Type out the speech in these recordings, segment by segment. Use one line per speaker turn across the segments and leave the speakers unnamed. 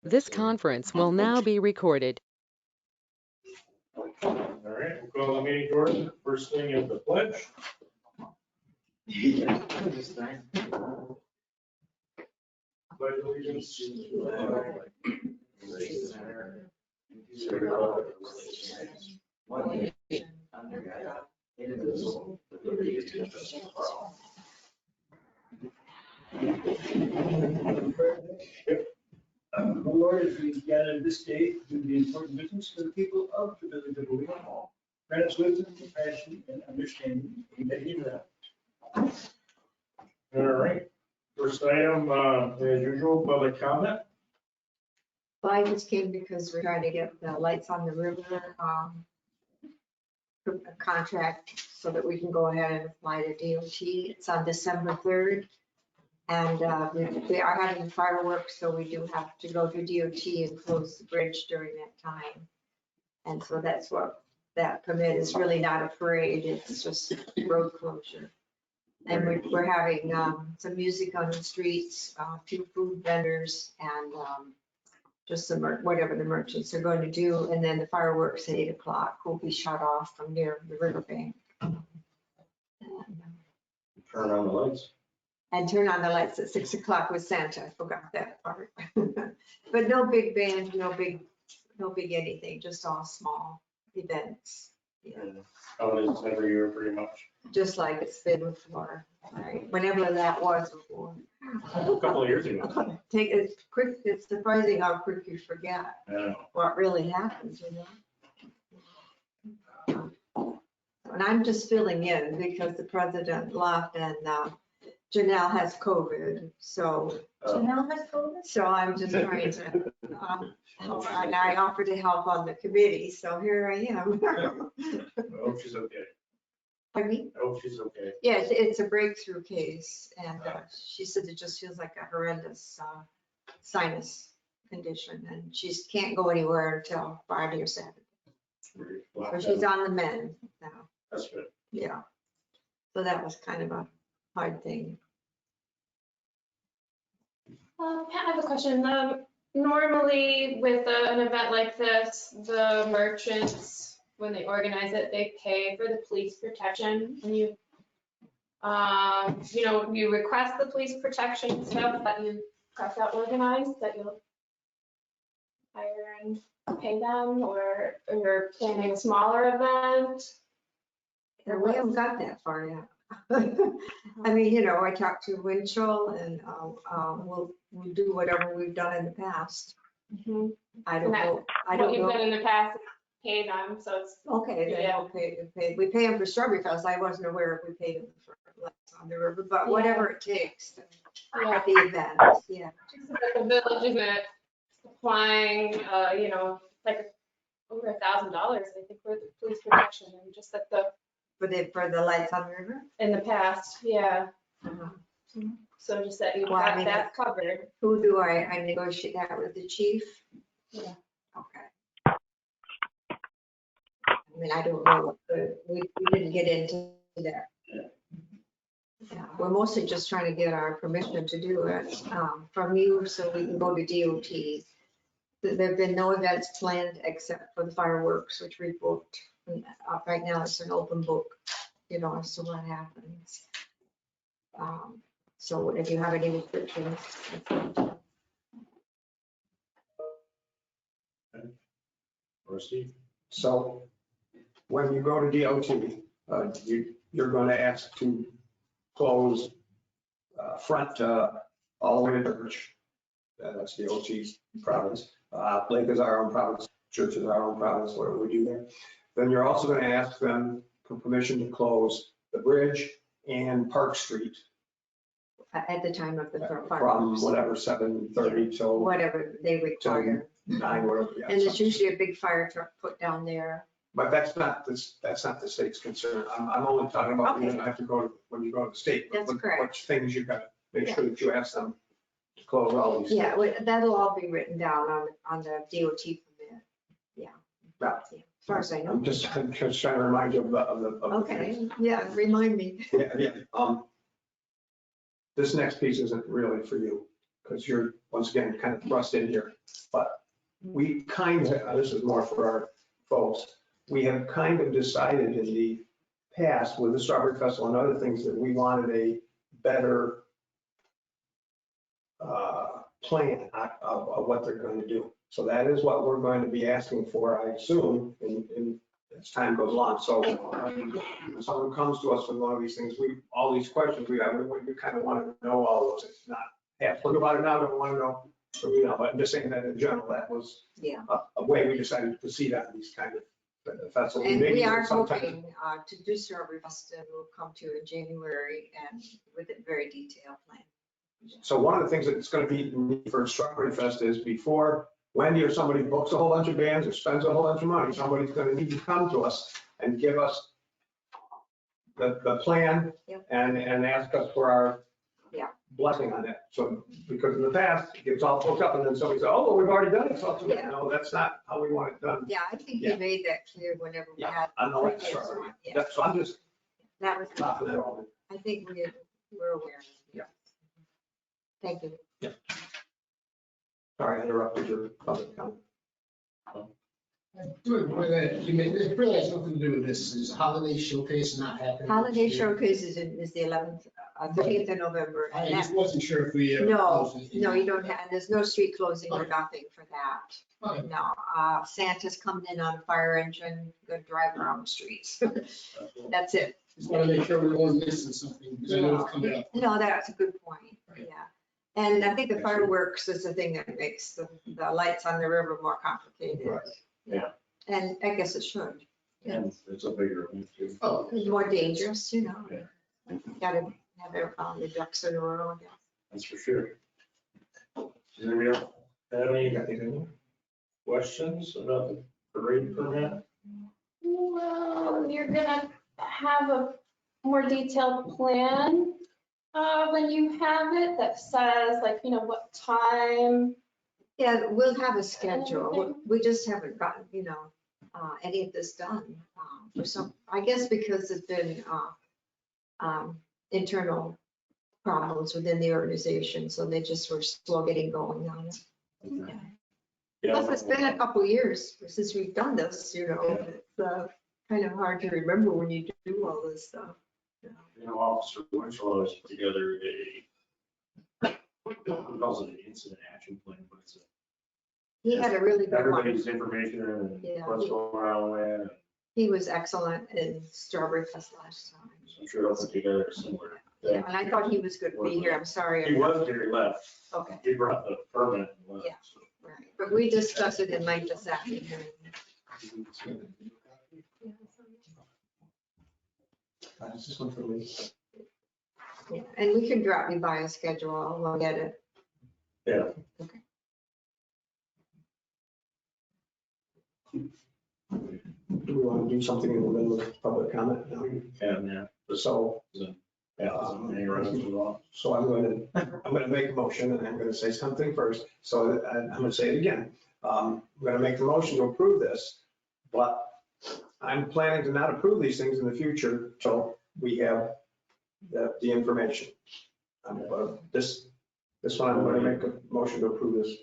This conference will now be recorded.
All right, we'll call the meeting to order. First thing is the pledge. Pledge allegiance to the flag of the United States of America, to the republic for which it stands, one nation, under God, indivisible, with liberty and justice for all.
Lord, as we gather this day to do the important business for the people of the village of Owego, grant us wisdom, compassion, and understanding. Amen.
All right, first item, as usual, public comment.
Well, I just came because we're trying to get the lights on the river contract so that we can go ahead and apply to DOT. It's on December 3rd. And we are having fireworks, so we do have to go to DOT and close the bridge during that time. And so that's what that permit is, really not a parade, it's just road closure. And we're having some music on the streets, a few food vendors, and just some, whatever the merchants are going to do. And then the fireworks at 8 o'clock will be shut off from near the riverbank.
Turn on the lights.
And turn on the lights at 6 o'clock with Santa. I forgot that part. But no big band, no big anything, just all small events. Yeah.
Oh, it is every year pretty much.
Just like it's been before, right? Whenever that was before.
A couple of years ago.
It's quick, it's surprising how quick you forget
Yeah.
what really happens, you know? And I'm just filling in because the president left and Janelle has COVID, so.
Janelle has COVID?
So I'm just trying to help, and I offered to help on the committee, so here I am.
I hope she's okay.
Pardon me?
I hope she's okay.
Yeah, it's a breakthrough case, and she said it just feels like a horrendous sinus condition, and she can't go anywhere until Friday or Saturday. So she's on the mend now,
That's good.
yeah. So that was kind of a hard thing.
Pat, I have a question. Normally with an event like this, the merchants, when they organize it, they pay for the police protection. And you request the police protection stuff that you got that organized, that you'll hire and pay them, or you're planning a smaller event?
And we haven't got that far yet. I mean, I talked to Winchell, and we'll do whatever we've done in the past.
Mm-hmm.
I don't know.
What you've done in the past, pay them, so it's.
Okay, then
Yeah.
we'll pay. We pay them for Strawberry Fest. I wasn't aware if we paid them for lights on the river, but whatever it takes
Yeah.
at the event, yeah.
The village isn't applying, like over $1,000, I think, for the police protection, and just that
For the lights on the river?
in the past, yeah.
Uh-huh.
So just that you've
Well, I
got
mean,
that covered.
Who do I negotiate that with, the chief?
Yeah.
Okay. I mean, I don't know, we didn't get into that. Yeah, we're mostly just trying to get our permission to do it from you so we can go to DOT. There've been no events planned except for the fireworks, which we booked. Right now it's an open book, as to what happens. So if you have any restrictions.
Or Steve.
So when you go to DOT, you're going to ask to close front all the way to the church. That's DOT's province. Lake is our own province, church is our own province, whatever we do there. Then you're also going to ask them for permission to close the bridge and Park Street.
At the time of the
From
fireworks.
whatever, 7:30 till
Whatever they require.
9, whatever. Yeah,
And there's
something.
usually a big fire truck put down there.
But that's not the state's concern. I'm only talking about when
Okay.
you have to go, when you go to the state.
That's
what-
correct.
Which things you got to make sure that you ask them to close all these.
Yeah, that'll all be written down on the DOT permit. Yeah.
Yeah.
As far as I know.
I'm just trying to remind you of the.
Okay, yeah, remind me.
Yeah. This next piece isn't really for you. because you're, once again, kind of thrust in here. But we kind of, this is more for our folks, we have kind of decided in the past with the Strawberry Festival and other things that we wanted a better plan of what they're going to do. So that is what we're going to be asking for, I assume, as time goes along. So when someone comes to us with one of these things, all these questions, we kind of want to know all those. It's not, yeah, think about it now, don't want to know. So, but I'm just saying that in general, that was a way we decided to proceed on these kind of festivals.
And we are
Sometimes-
hoping to do Strawberry Festival, we'll come to in January and with a very detailed plan.
So one of the things that's going to be for Strawberry Fest is before Wendy or somebody books a whole bunch of bands or spends a whole bunch of money, somebody's going to need to come to us and give us the plan and ask us for our blessing on it. So because in the past, it gets all booked up and then somebody says, oh, well, we've already done it. So no, that's not how we want it done.
Yeah, I think you made that clear whenever we had.
I know that's
previous
Strawberry.
one. Yeah,
Yeah, so I'm just
that was,
laughing at all.
I think we're aware.
Yeah.
Thank you.
Sorry, I interrupted your public comment.
It really has nothing to do with this. Is holiday showcase not happening?
Holiday showcase is the 11th, 30th of November.
I
And
just
that,
wasn't sure if we.
no, you don't have, there's no street closing or nothing for that.
Okay.
No, Santa's coming in on a fire engine, gonna drive around the streets. That's it.
Just want to make sure we weren't missing something, because I know it's coming up.
No, that's a good point, yeah. And I think the fireworks is the thing that makes the lights on the river more complicated.
Right.
Yeah.
And I guess it should.
And it's a bigger one too.
Oh,
It's more dangerous, you know.
Yeah.
Gotta have the ducks in a row, I guess.
That's for sure. Does anybody else have any questions about the parade permit?
Well, you're gonna have a more detailed plan when you have it that says like, what time.
Yeah, we'll have a schedule. We just haven't gotten, any of this done. For some, I guess because it's been internal problems within the organization, so they just were slow getting going on it.
Yeah.
Plus, it's been a couple years since we've done this, it's kind of hard to remember when you do all this stuff.
Officer Winchell has put together he calls it an incident action plan, but it's
He had a really good one.
everybody's information and
Yeah.
what's going on when.
He was excellent in Strawberry Fest last time.
I'm sure he'll put together a similar
Yeah,
thing.
and I thought he was good to be here. I'm sorry.
He was here, he left.
Okay,
He brought the permit and left.
Yeah. right. But we discussed it in length this afternoon.
This is one for me.
Yeah, and we can drop you by a schedule. I'll get it.
Yeah.
Okay.
Do we want to do something in the middle of public comment? No.
Yeah.
So,
Yeah, hang around too long.
so I'm going to make a motion and I'm going to say something first. So I'm going to say it again. I'm going to make the motion to approve this, but I'm planning to not approve these things in the future till we have the information. This one, I'm going to make a motion to approve this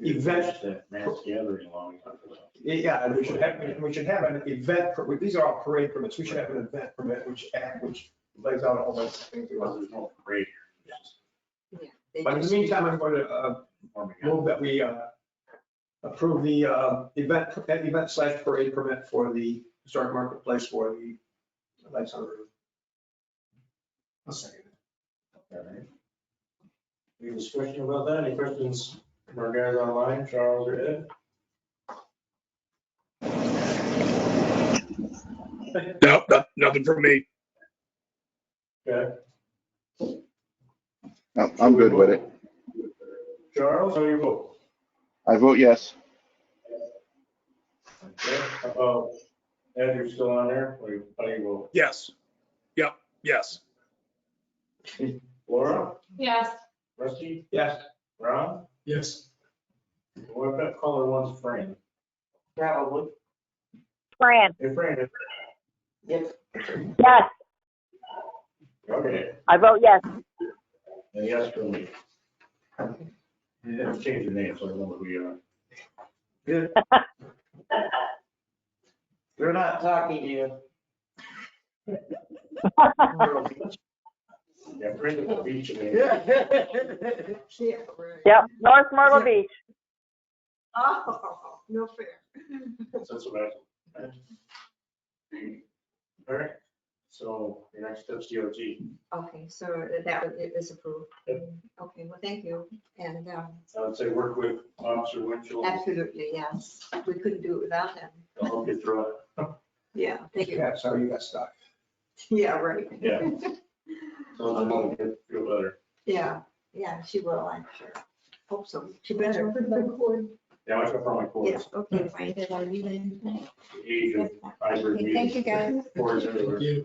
event.
That mass gathering along we talked about.
Yeah, and we should have an event, these are all parade permits. We should have an event permit which lays out a whole bunch of things.
Because there's no parade here.
Yeah, they
But in the
just-
meantime, I'm going to move that we approve the event/parade permit for the historic marketplace for the lights on the roof.
I'll second it.
All right. Any discussion about that? Any questions from our guys online, Charles or Ed?
No, nothing from me.
Okay.
No, I'm good with it.
Charles, how do you vote?
I vote yes.
Okay. Ed, you're still on there? How do you vote?
Yes. Yep, yes.
Laura?
Yes.
Rusty?
Yes.
Ron?
Yes.
What that color one's Fran?
Probably.
Fran,
Hey, Fran.
Yes.
yes,
Okay.
I vote yes.
And yes for me. You have to change your name so I know who you are.
Good. We're not talking to you.
Yeah, Brenda will beat you. Man.
Yeah, right.
Yep, North Myrtle Beach.
Oh, no fair.
That's what I. All right, so your next step's DOT.
Okay, so it is approved. Okay, well, thank you. And
I would say work with Officer Winchell.
absolutely, yes. We couldn't do it without him.
I'll help you through it.
Yeah, thank you.
That's how you got stuck.
Yeah, right.
Yeah. So I'll get feel better.
Yeah, yeah, she will, I'm sure. Hope so. She better.
Yeah, I took on my
Yeah,
course.
okay, fine. Did I leave anything?
Age of hybrid
Okay, thank you,
meetings.
guys.
Boards everywhere.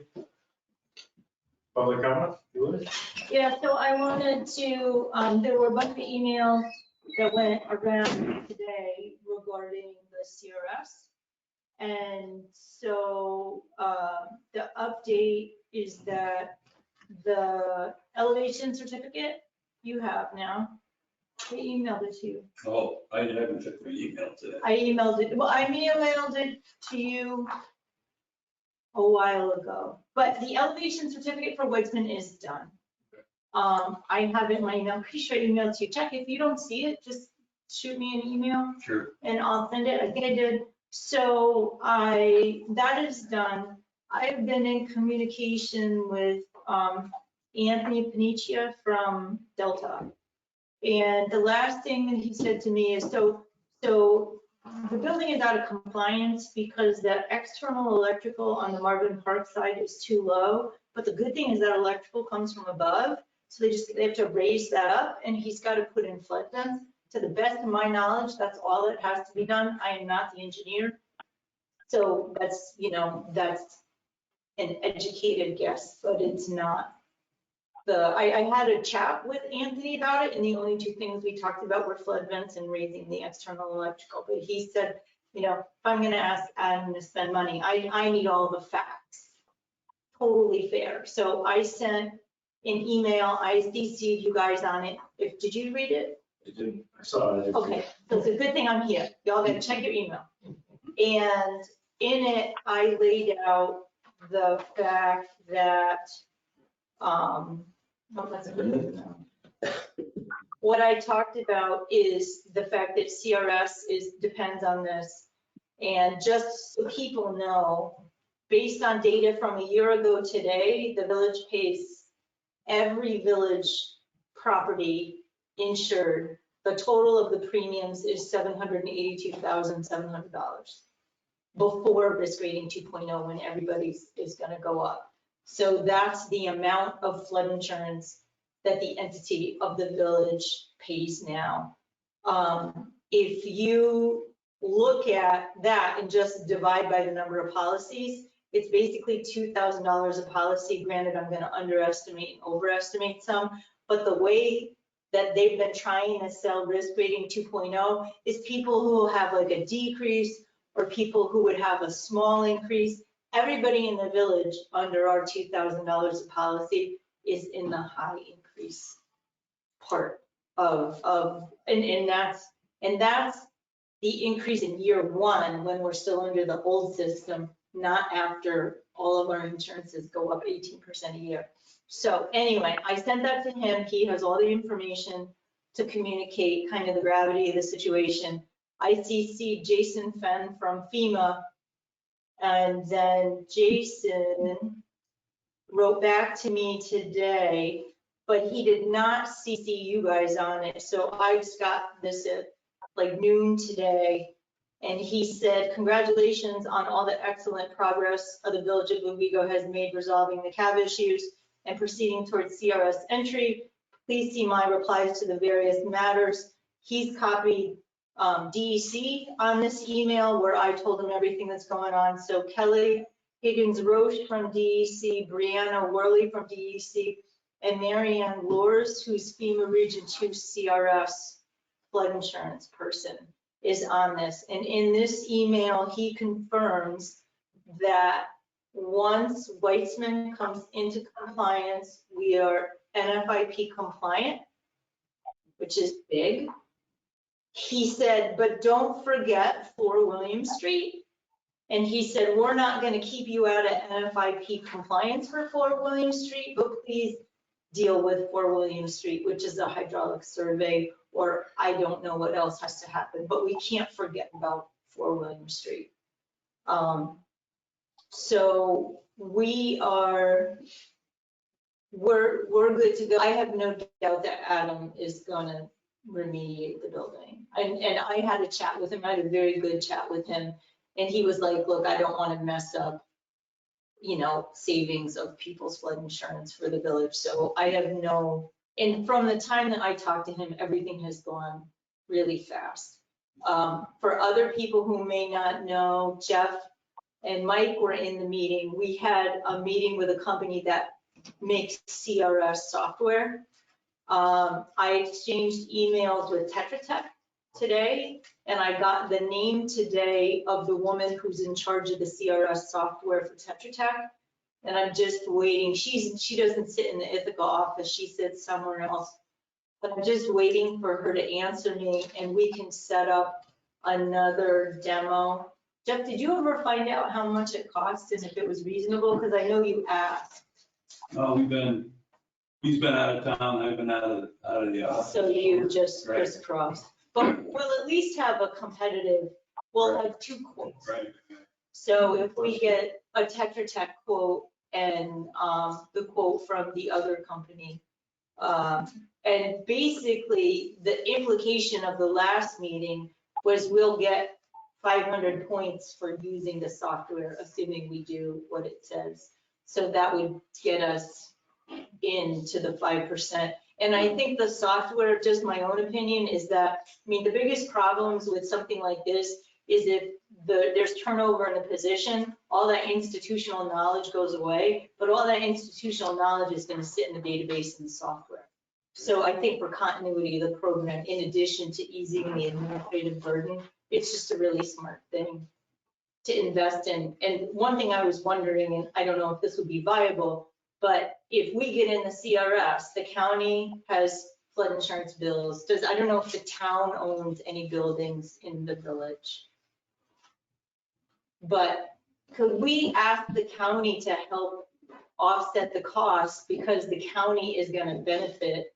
Public comment? Julie?
Yeah, so I wanted to, there were a bunch of emails that went around today regarding the CRS. And so the update is that the elevation certificate you have now, I emailed it to you.
Oh, I haven't checked my email today.
I emailed it, well, I emailed it to you a while ago, but the elevation certificate for Woodsman is done. I have it in my email, I'm pretty sure I emailed to you. Check, if you don't see it, just shoot me an email
Sure.
and I'll send it. I think I did. So that is done. I've been in communication with Anthony Panicia from Delta. And the last thing that he said to me is, so the building is out of compliance because the external electrical on the Marvin Park side is too low. But the good thing is that electrical comes from above. So they have to raise that up and he's got to put in flood vents. To the best of my knowledge, that's all that has to be done. I am not the engineer. So that's, that's an educated guess, but it's not. I had a chat with Anthony about it, and the only two things we talked about were flood vents and raising the external electrical. But he said, if I'm gonna ask Adam to spend money, I need all the facts. Totally fair. So I sent an email, I CC'd you guys on it. Did you read it?
I didn't, I saw it.
Okay, so it's a good thing I'm here. Y'all gotta check your email. And in it, I laid out the fact that, what I talked about is the fact that CRS depends on this. And just so people know, based on data from a year ago today, the village pays every village property insured. The total of the premiums is $782,700 before risk rating 2.0 when everybody's is gonna go up. So that's the amount of flood insurance that the entity of the village pays now. If you look at that and just divide by the number of policies, it's basically $2,000 a policy. Granted, I'm gonna underestimate and overestimate some, but the way that they've been trying to sell risk rating 2.0 is people who will have like a decrease or people who would have a small increase. Everybody in the village under our $2,000 a policy is in the high increase part of and that's the increase in year one when we're still under the old system, not after all of our insurances go up 18% a year. So anyway, I sent that to him. He has all the information to communicate kind of the gravity of the situation. I CC'd Jason Fenn from FEMA, and then Jason wrote back to me today, but he did not CC you guys on it. So I just got this at like noon today. And he said, congratulations on all the excellent progress of the Village of Owego has made resolving the CAV issues and proceeding towards CRS entry. Please see my replies to the various matters. He's copied DEC on this email where I told him everything that's going on. So Kelly Higgins Roche from DEC, Brianna Worley from DEC, and Marianne Lors, who's FEMA Region 2 CRS flood insurance person, is on this. And in this email, he confirms that once Weitzman comes into compliance, we are NFIP compliant. which is big. He said, but don't forget 4 William Street. And he said, we're not going to keep you out of NFIP compliance for 4 William Street, but please deal with 4 William Street, which is a hydraulic survey, or I don't know what else has to happen, but we can't forget about 4 William Street. So we're good to go. I have no doubt that Adam is gonna remediate the building. And I had a chat with him, I had a very good chat with him. And he was like, look, I don't want to mess up, savings of people's flood insurance for the village. So I have and from the time that I talked to him, everything has gone really fast. For other people who may not know, Jeff and Mike were in the meeting. We had a meeting with a company that makes CRS software. I exchanged emails with Tetra Tech today, and I got the name today of the woman who's in charge of the CRS software for Tetra Tech. And I'm just waiting. She doesn't sit in the Ithaca office. She sits somewhere else. But I'm just waiting for her to answer me, and we can set up another demo. Jeff, did you ever find out how much it cost and if it was reasonable? Because I know you asked.
No, he's been out of town, I've been out of the office.
So you just
Right.
crisscross. But we'll at least have a competitive, we'll have 2 quotes.
Right.
So if we get a Tetra Tech quote and the quote from the other company. And basically, the implication of the last meeting was we'll get 500 points for using the software, assuming we do what it says. So that would get us into the 5%. And I think the software, just my own opinion, is that, the biggest problems with something like this is if there's turnover in a position, all that institutional knowledge goes away, but all that institutional knowledge is going to sit in the database in the software. So I think for continuity of the program, in addition to easing the administrative burden, it's just a really smart thing to invest in. And one thing I was wondering, and I don't know if this would be viable, but if we get in the CRS, the county has flood insurance bills. I don't know if the town owns any buildings in the village. But could we ask the county to help offset the cost, because the county is going to benefit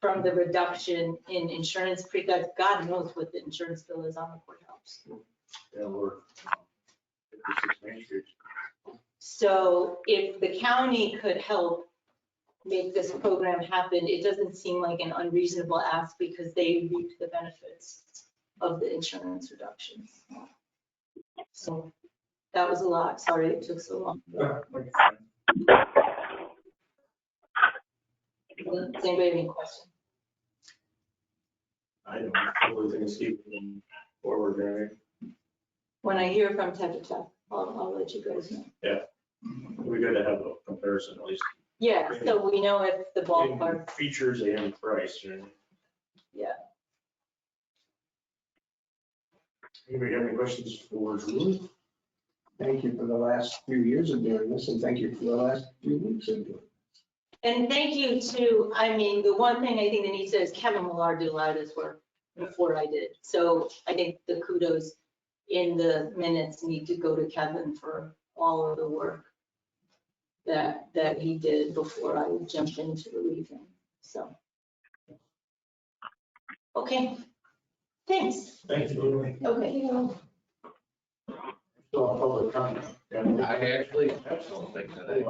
from the reduction in insurance, because God knows what the insurance bill is on the courthouse.
Yeah, we're 56 Main Street.
So if the county could help make this program happen, it doesn't seem like an unreasonable ask, because they reap the benefits of the insurance reductions. So that was a lot. Sorry it took so long. Does anybody have any questions?
I don't really think it's keeping forward, right?
When I hear from Tetra Tech, I'll let you guys know.
We got to have a comparison at least.
Yeah, so we know if the ballpark.
In features and price, right?
Yeah.
Anybody have any questions for Julie?
Thank you for the last few years of doing this, and thank you for the last few weeks of doing it.
And thank you to, the one thing I think that needs to is Kevin Millard did a lot of this work before I did. So I think the kudos in the minutes need to go to Kevin for all of the work that he did before I jumped into relieving. So. Okay, thanks.
Thank you, Julie.
Okay.
Still on public comment. Yeah.
I actually have something today.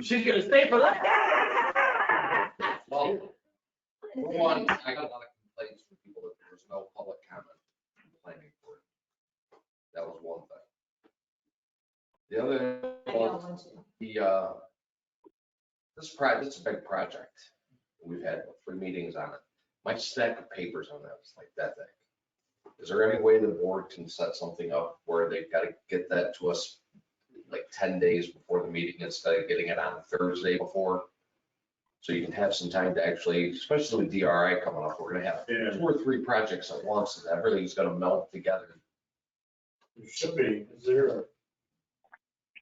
She's gonna stay for that. Well, for one, I got a lot of complaints from people that there was no public comment in the planning board. That was one thing. The other was this is a big project. We've had 3 meetings on it. My stack of papers on that was like that thick. Is there any way the board can set something up where they've got to get that to us like 10 days before the meeting instead of getting it on Thursday before? So you can have some time to actually, especially with DRI coming up, we're gonna have 2 or 3 projects at once and everything's gonna melt together.
There should be, is there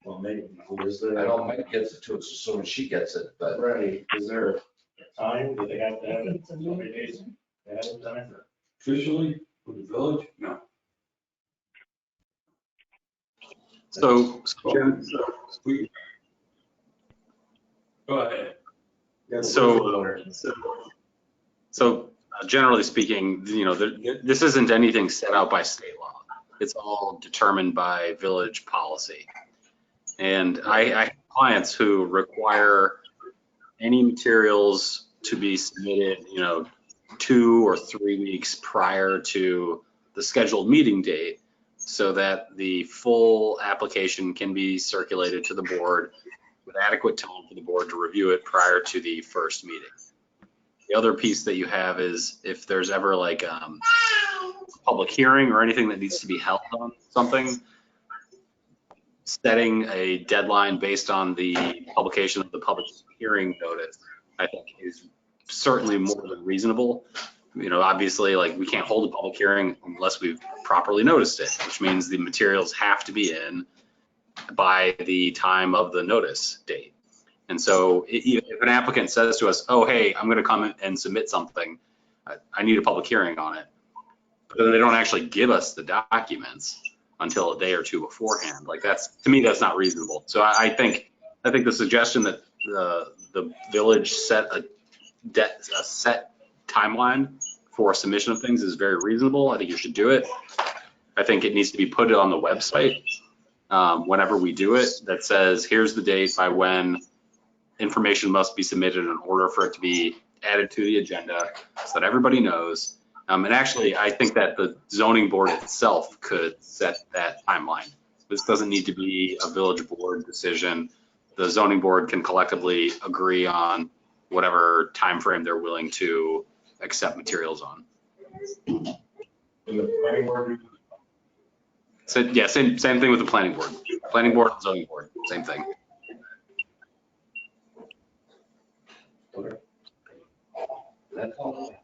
well, maybe, is there?
I know Mike gets it to us as soon as she gets it, but
Right, is there Time, do they have to have it so many days ahead of time? Or-
Officially, with the village, no.
So,
We- Go ahead.
so generally speaking, this isn't anything set out by state law. It's all determined by village policy. And I have clients who require any materials to be submitted, 2 or 3 weeks prior to the scheduled meeting date so that the full application can be circulated to the board with adequate time for the board to review it prior to the first meeting. The other piece that you have is if there's ever like a public hearing or anything that needs to be held on something, setting a deadline based on the publication of the public hearing notice, I think is certainly more than reasonable. Obviously, like we can't hold a public hearing unless we've properly noticed it, which means the materials have to be in by the time of the notice date. And so if an applicant says to us, oh, hey, I'm going to come and submit something, I need a public hearing on it, but then they don't actually give us the documents until a day or two beforehand. Like to me, that's not reasonable. So I think the suggestion that the village set a set timeline for submission of things is very reasonable. I think you should do it. I think it needs to be put on the website whenever we do it that says, here's the date by when information must be submitted in order for it to be added to the agenda so that everybody knows. And actually, I think that the zoning board itself could set that timeline. This doesn't need to be a village board decision. The zoning board can collectively agree on whatever time frame they're willing to accept materials on.
And the planning board,
So yeah, same thing with the planning board. Planning board and zoning board, same thing.
okay. That's all.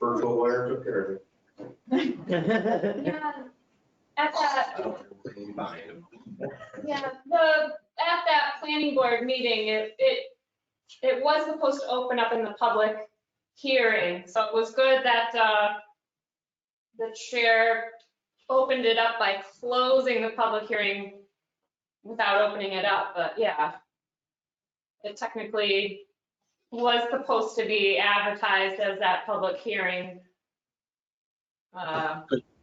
Virtual wire took care of it.
Yeah, at that,
I don't think we're gonna be behind them.
at that planning board meeting, it was supposed to open up in the public hearing. So it was good that the chair opened it up by closing the public hearing without opening it up, but yeah. It technically was supposed to be advertised as that public hearing.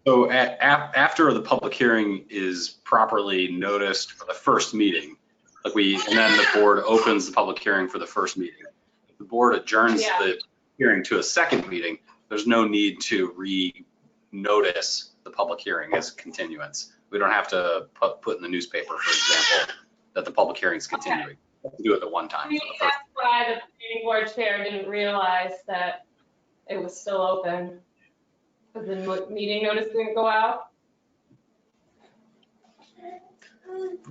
So after the public hearing is properly noticed for the first meeting, and then the board opens the public hearing for the first meeting. If the board adjourns the hearing to a second meeting, there's no need to re-notice the public hearing as continuance. We don't have to put in the newspaper, for example, that the public hearing is continuing. We have to do it at one time.
Maybe that's why the planning board chair didn't realize that it was still open. Because the meeting notice didn't go out.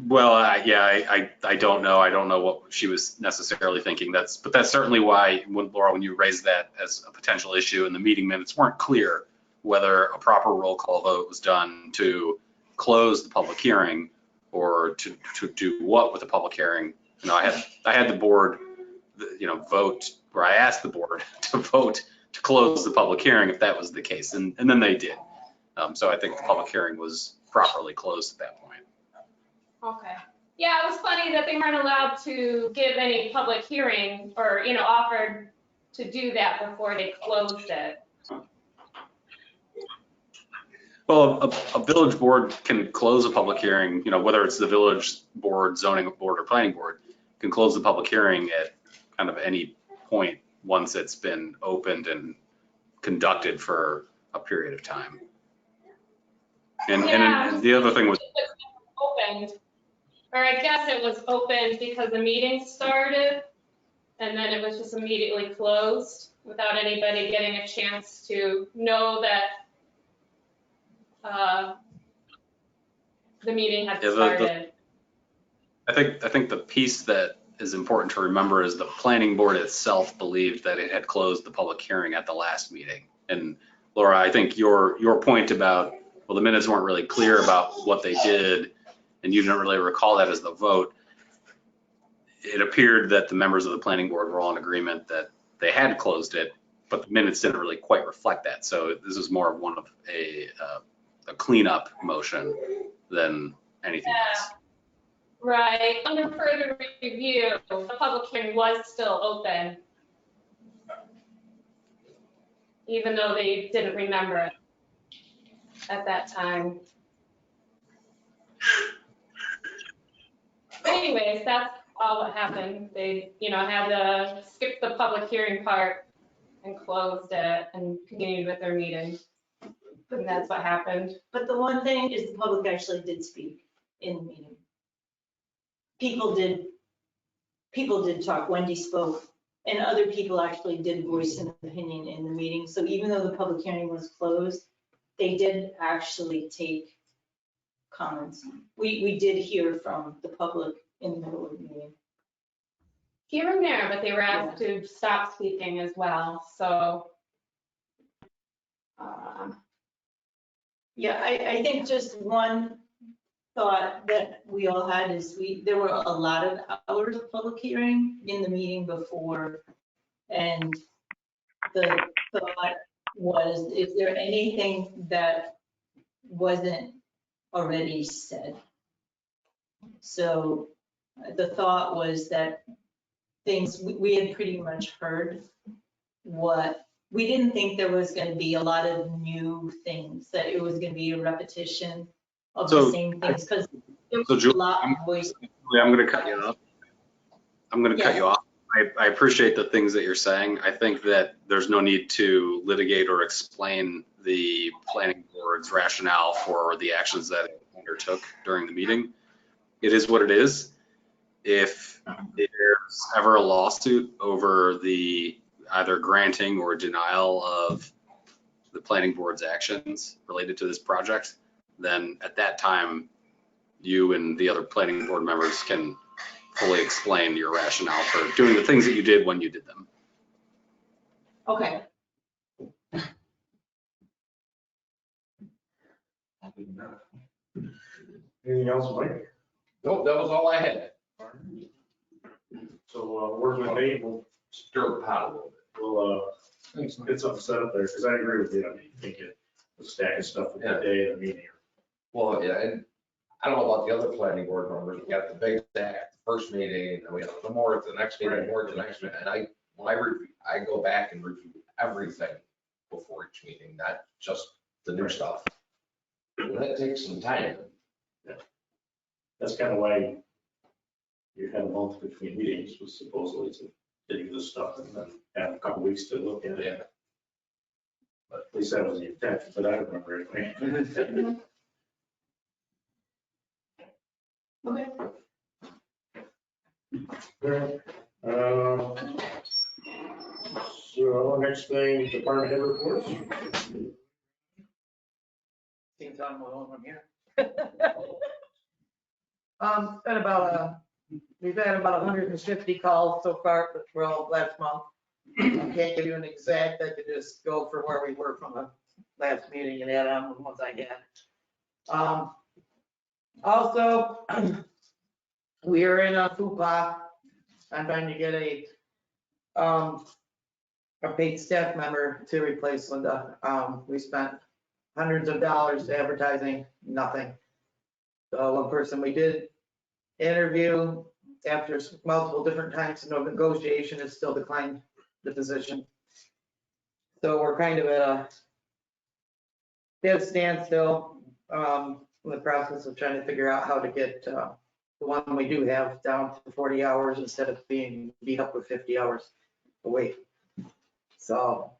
Well, I don't know. I don't know what she was necessarily thinking. But that's certainly why, Laura, when you raised that as a potential issue and the meeting minutes weren't clear whether a proper roll call vote was done to close the public hearing or to do what with the public hearing. I had the board, vote, or I asked the board to vote to close the public hearing if that was the case, and then they did. So I think the public hearing was properly closed at that point.
Okay. Yeah, it was funny that they weren't allowed to give any public hearing or, offered to do that before they closed it.
Well, a village board can close a public hearing, whether it's the village board, zoning board, or planning board, can close the public hearing at kind of any point once it's been opened and conducted for a period of time. And the other thing was
opened, or I guess it was opened because the meeting started and then it was just immediately closed without anybody getting a chance to know that the meeting had started.
I think the piece that is important to remember is the planning board itself believed that it had closed the public hearing at the last meeting. And Laura, I think your point about, well, the minutes weren't really clear about what they did, and you didn't really recall that as the vote. it appeared that the members of the planning board were all in agreement that they had closed it, but the minutes didn't really quite reflect that. So this is more of one of a cleanup motion than anything else.
Right, under further review, the public hearing was still open, even though they didn't remember it at that time. But anyways, that's all what happened. They, had to skip the public hearing part and closed it and continued with their meeting. And that's what happened.
But the one thing is the public actually did speak in the meeting. People did talk, Wendy spoke, and other people actually did voice an opinion in the meeting. So even though the public hearing was closed, they did actually take comments. We did hear from the public in the middle of the meeting.
Here and there, but they were asked to stop speaking as well, so.
Yeah, I think just one thought that we all had is there were a lot of hours of public hearing in the meeting before. And the thought was, is there anything that wasn't already said? So the thought was that we had pretty much heard what, we didn't think there was going to be a lot of new things, that it was going to be a repetition of the same things, because there was a lot of voice.
I'm going to cut you off. Cut you off. I appreciate the things that you're saying. I think that there's no need to litigate or explain the planning board's rationale for the actions that it undertook during the meeting. It is what it is. If there's ever a lawsuit over the either granting or denial of the planning board's actions related to this project, then at that time, you and the other planning board members can fully explain your rationale for doing the things that you did when you did them.
Okay.
Anything else, Mike?
Nope, that was all I had.
So working with Nate, we'll
Stir the pot a little bit.
we'll get something set up there, because I agree with you. I mean, you think it was a stack of stuff with the day of the meeting.
Well, yeah, and I don't know about the other planning board members. We got the big stack, first meeting, and we have some more at the next meeting, more at the next meeting. And I go back and review everything before each meeting, not just the new stuff. And that takes some time.
That's kind of why you had a month between meetings, was supposedly to do this stuff and then have a couple weeks to look at it. But at least that was the intent, but I don't remember anyway.
Okay.
So next thing, department head reports.
Seems I'm alone here. We've had about 150 calls so far for all last month. I can't give you an exact, I could just go for where we were from the last meeting and add on the ones I had. Also, we are in a FUPA. I'm trying to get a paid staff member to replace Linda. We spent hundreds of dollars advertising, nothing. So one person we did interview after multiple different times of no negotiation has still declined the position. So we're kind of at a dead standstill in the process of trying to figure out how to get the one we do have down to 40 hours instead of being beat up with 50 hours a week. So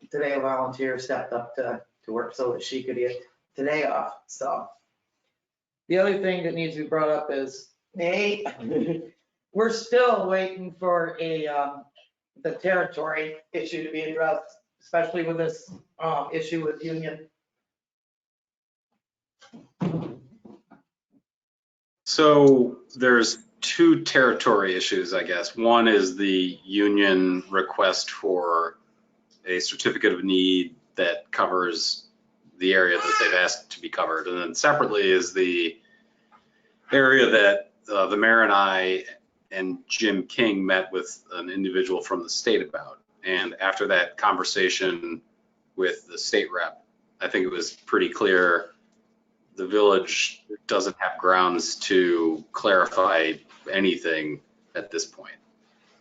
today a volunteer stepped up to work so that she could get today off. So the other thing that needs to be brought up is, we're still waiting for the territory issue to be addressed, especially with this issue with union.
So there's two territory issues, I guess. One is the union request for a certificate of need that covers the area that they've asked to be covered. And then separately is the area that the mayor and I and Jim King met with an individual from the state about. And after that conversation with the state rep, I think it was pretty clear the village doesn't have grounds to clarify anything at this point.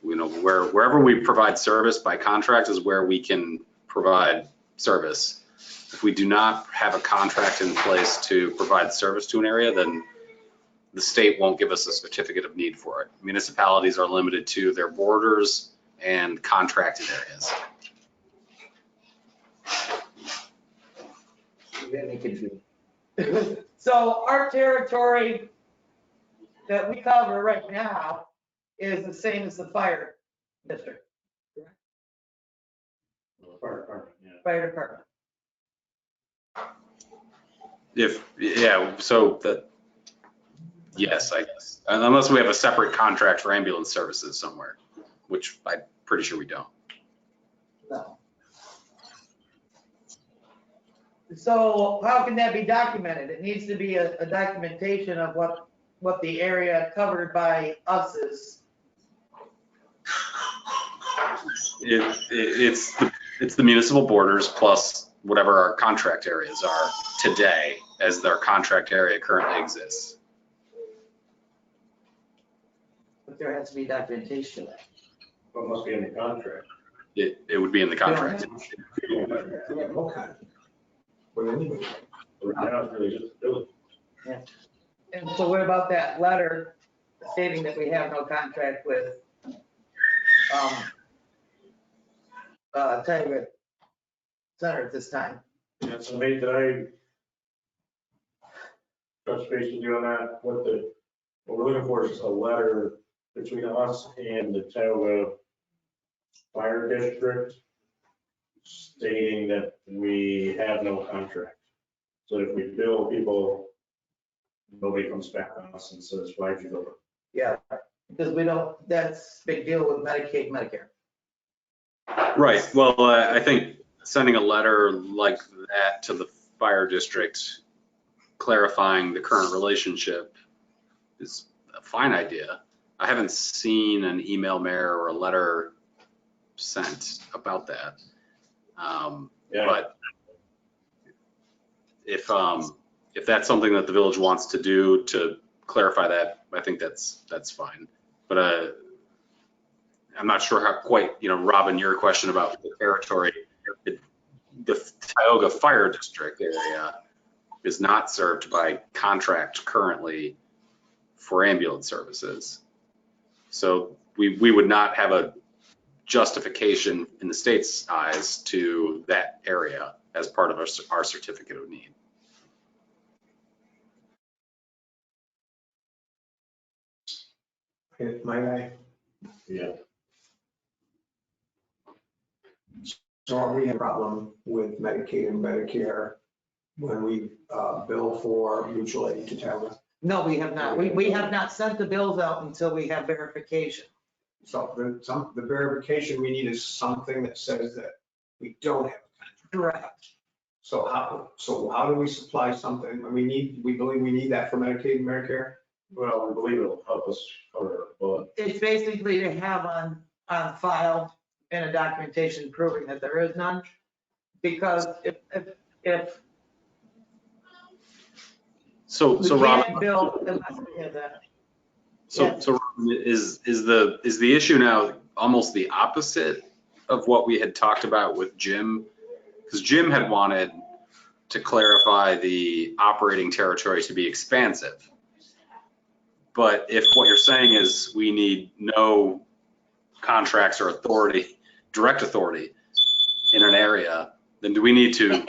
You know, wherever we provide service by contract is where we can provide service. If we do not have a contract in place to provide service to an area, then the state won't give us a certificate of need for it. Municipalities are limited to their borders and contracted areas.
So our territory that we cover right now is the same as the fire district,
Fire department, yeah.
fire department.
So that, yes, I guess. Unless we have a separate contract for ambulance services somewhere, which I'm pretty sure we don't.
No. So how can that be documented? It needs to be a documentation of what the area covered by us is.
It's the municipal borders plus whatever our contract areas are today as their contract area currently exists.
But there has to be documentation.
What must be in the contract?
It would be in the contract.
Okay.
Right now, it's really just village.
Yeah. And so what about that letter stating that we have no contract with Tiger Center at this time?
Yeah, so maybe did I touch base with you on that? What we're looking for is a letter between us and the Owego Fire District stating that we have no contract. So if we bill people, nobody comes back on us and says, why'd you bill them?
Yeah, because we don't, that's big deal with Medicaid, Medicare.
Right. Well, I think sending a letter like that to the fire district clarifying the current relationship is a fine idea. I haven't seen an email mayor or a letter sent about that.
Yeah.
But if that's something that the village wants to do to clarify that, I think that's fine. But I'm not sure how quite, Robin, your question about the territory, the Tioga Fire District area is not served by contract currently for ambulance services. So we would not have a justification in the state's eyes to that area as part of our certificate of need.
My guy.
Yeah.
So we have a problem with Medicaid and Medicare when we bill for mutual aid to Tioga.
No, we have not. We have not sent the bills out until we have verification.
So the verification we need is something that says that we don't have a contract.
Correct.
So how do we supply something? We believe we need that for Medicaid and Medicare?
Well, we believe it'll help us cover, but
It's basically to have on file and a documentation proving that there is none. Because if
So
we
Robin,
can't bill unless we have that.
So Robin, is the issue now almost the opposite of what we had talked about with Jim? Because Jim had wanted to clarify the operating territory to be expansive. But if what you're saying is we need no contracts or direct authority in an area, then do we need to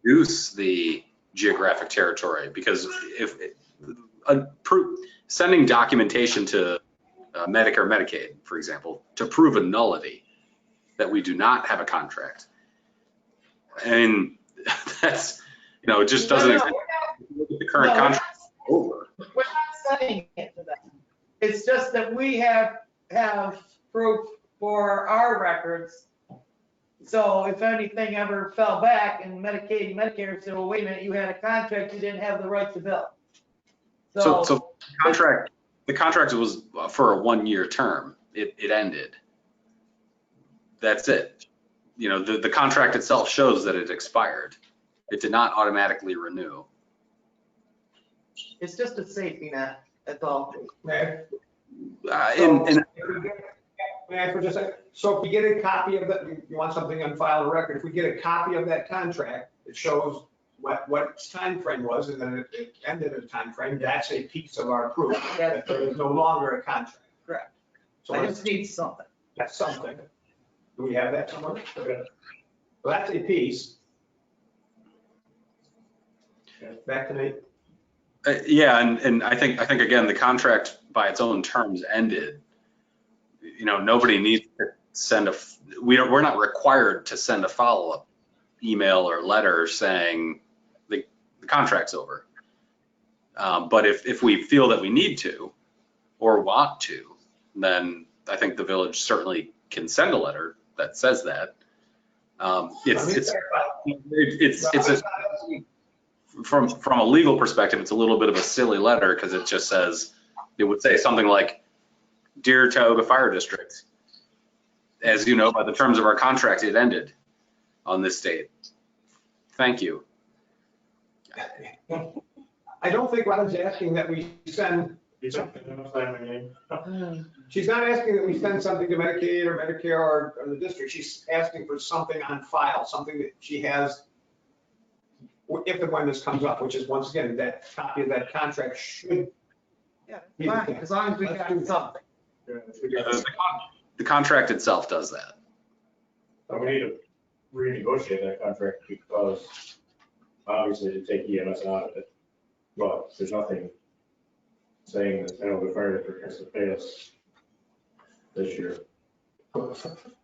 reduce the geographic territory? Because if sending documentation to Medicare, Medicaid, for example, to prove a nullity that we do not have a contract, and that's, it just doesn't exist. The current contract is over.
We're not saying it to them. It's just that we have proof for our records. So if anything ever fell back and Medicaid and Medicare said, well, wait a minute, you had a contract, you didn't have the right to bill.
So contract The contract was for a 1-year term. It ended. That's it. You know, the contract itself shows that it expired. It did not automatically renew.
It's just a safety net, that's all.
May
And
I for just a second? So if we get a copy of that, you want something on file or record, if we get a copy of that contract, it shows what its time frame was, and then it ended a time frame. That's a piece of our proof that there is no longer a contract.
Correct.
So
I just need something.
that's something. Do we have that somewhere? Okay. Well, that's a piece. Okay, back to me.
yeah, and I think again, the contract by its own terms ended. You know, nobody needs to send we're not required to send a follow-up email or letter saying the contract's over. But if we feel that we need to or want to, then I think the village certainly can send a letter that says that. From a legal perspective, it's a little bit of a silly letter because it just says, it would say something like, "Dear Tioga Fire District, as you know, by the terms of our contract, it ended on this date. Thank you."
I don't think Robin's asking that we send, she's not asking that we send something to Medicaid or Medicare or the district. She's asking for something on file, something that she has if and when this comes up, which is, once again, that copy of that contract should.
Yeah, fine, as long as we got something.
The contract itself does that.
We need to renegotiate that contract because obviously to take EMS out of it, but there's nothing saying that the fire district has to pay us this year.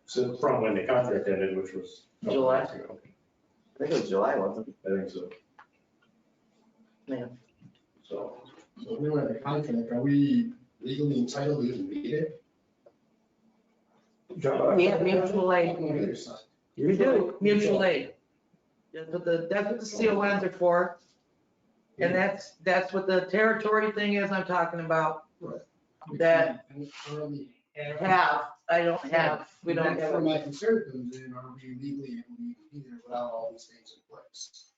So from when the contract ended, which was a couple
July.
months ago.
I think it was July, wasn't it?
I think so.
Yeah.
So
So if we went the contract, are we legally entitled to even read it?
We have mutual aid.
You
We do, mutual aid. That's what the CONs are for. And that's what the territory thing is I'm talking about. That I don't have, we don't
That's
have.
where my concern comes in, are we legally able to be there without all these things in place?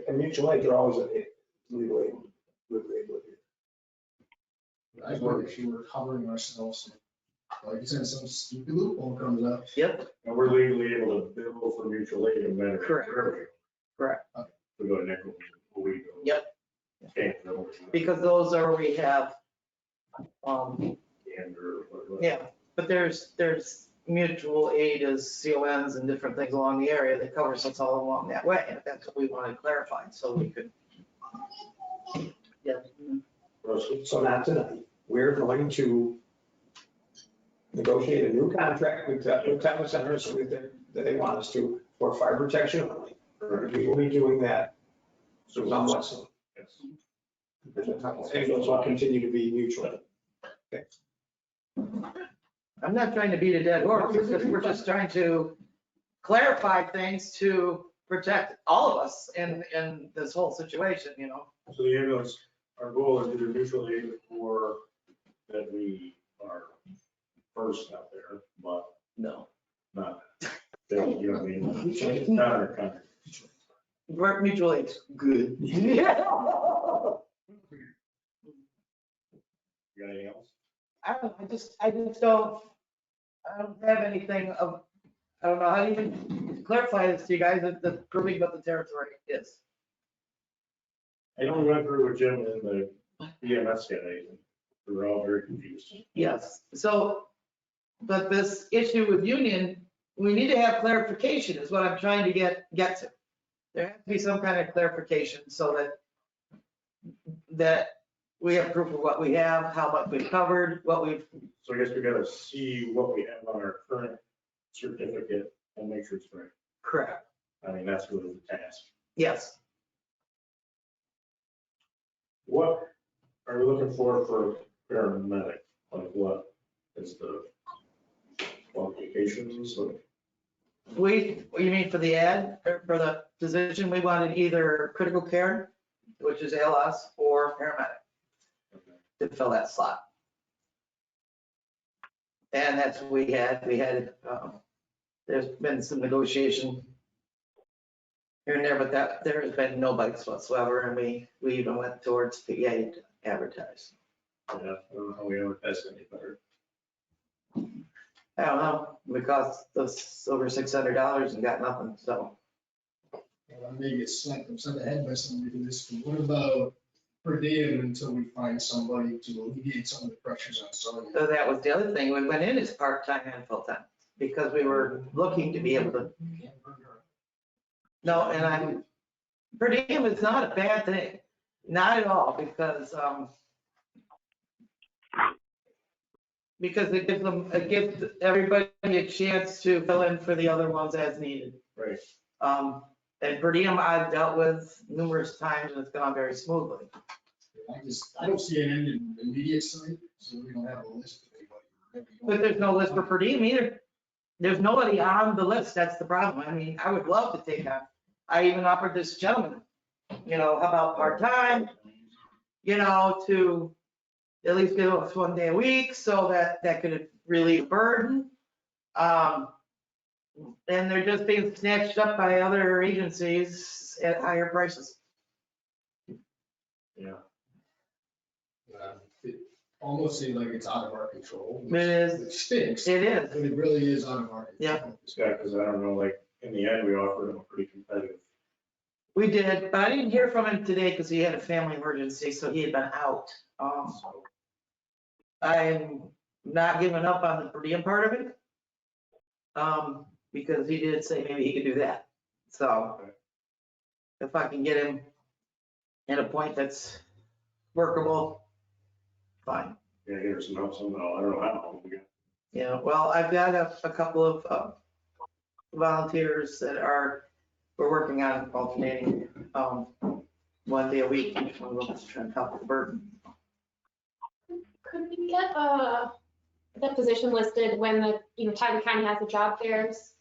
And mutual aid, you're always legally able to do.
I want to make sure we're covering ourselves. Like you said, some stupid loophole comes up.
Yep,
and we're legally able to bill for mutual aid no matter.
Correct.
wherever we go.
correct.
We go to Nickel, Owego.
Yep.
Canfield.
Because those are, we have,
Gander, whatever.
yeah, but there's mutual aid as CONs and different things along the area that covers us all along that way. And that's what we wanted clarified, so we could. Yeah.
So not tonight. We're going to negotiate a new contract with town centers that they want us to for fire protection only. We will be doing that somewhat soon. And those will continue to be mutual.
I'm not trying to beat a dead horse, it's just, we're just trying to clarify things to protect all of us in this whole situation, you know?
So the ambulance, our goal is to do mutual aid for that we are first out there, but
No.
not, you know what I mean? Not our country.
Mutual aid's good.
You got anything else?
I just don't have anything of, I don't know how to even clarify this to you guys, the proving what the territory is.
I know we went through with Jim and the EMS guy, we were all very confused.
Yes, so, but this issue with union, we need to have clarification is what I'm trying to get to. There has to be some kind of clarification so that we have proof of what we have, how much we've covered, what we've.
So I guess we gotta see what we have on our current certificate and make sure it's right.
Correct.
I mean, that's really the task.
Yes.
What are we looking for paramedic? Like what is the qualifications?
You mean for the ad, or for the position, we wanted either critical care, which is ALS, or paramedic. to fill that slot. And that's what we had, there's been some negotiation here and there, but there has been no bites whatsoever, and we even went towards PA to advertise.
Yeah, I don't know how we advertise any better.
I don't know, we cost us over $600 and got nothing, so.
I may get slapped upside the head by somebody for this, but what about per diem until we find somebody to alleviate some of the pressures on Sunday?
So that was the other thing, we went in as part-time and full-time, because we were looking to be able to, no, and per diem is not a bad thing, not at all, because it gives everybody a chance to fill in for the other ones as needed.
Right.
And per diem I've dealt with numerous times and it's gone very smoothly.
I don't see an end in the immediate sight, so we don't have a list of anybody.
But there's no list for per diem either. There's nobody on the list, that's the problem. I mean, I would love to take on, I even offered this gentleman, how about part-time, to at least give us 1 day a week so that could relieve burden. And they're just being snatched up by other agencies at higher prices.
Yeah.
It almost seems like it's out of our control.
It is.
Which stinks.
It is.
But it really is out of our control.
Yeah.
Yeah, because I don't know, like, in the end, we offered him a pretty competitive.
We did, but I didn't hear from him today because he had a family emergency, so he had been out. I'm not giving up on the per diem part of it. Because he did say maybe he could do that. So if I can get him at a point that's workable, fine.
Yeah, here's some help somehow, I don't know how.
Yeah, well, I've got a couple of volunteers that we're working on alternating 1 day a week, each one of them is trying to help the burden.
Could we get the position listed when Tioga County has the job fairs?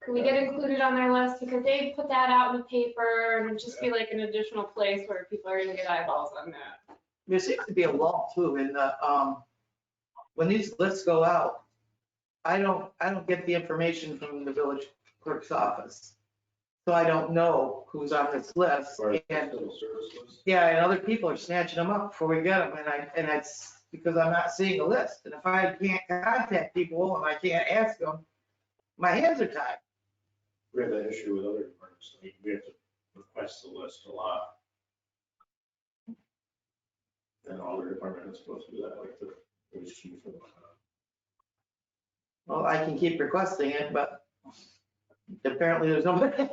Could we get included on their list? Because they put that out in the paper and it'd just be like an additional place where people are gonna get eyeballs on that.
There seems to be a lull too in the, when these lists go out, I don't get the information from the village clerk's office. So I don't know who's on this list. And, yeah, and other people are snatching them up before we get them. And that's because I'm not seeing the list. And if I can't contact people and I can't ask them, my hands are tied.
We have that issue with other departments, I mean, we have to request the list a lot. And all their department is supposed to do that, like the police chief and whatnot.
Well, I can keep requesting it, but apparently there's nobody.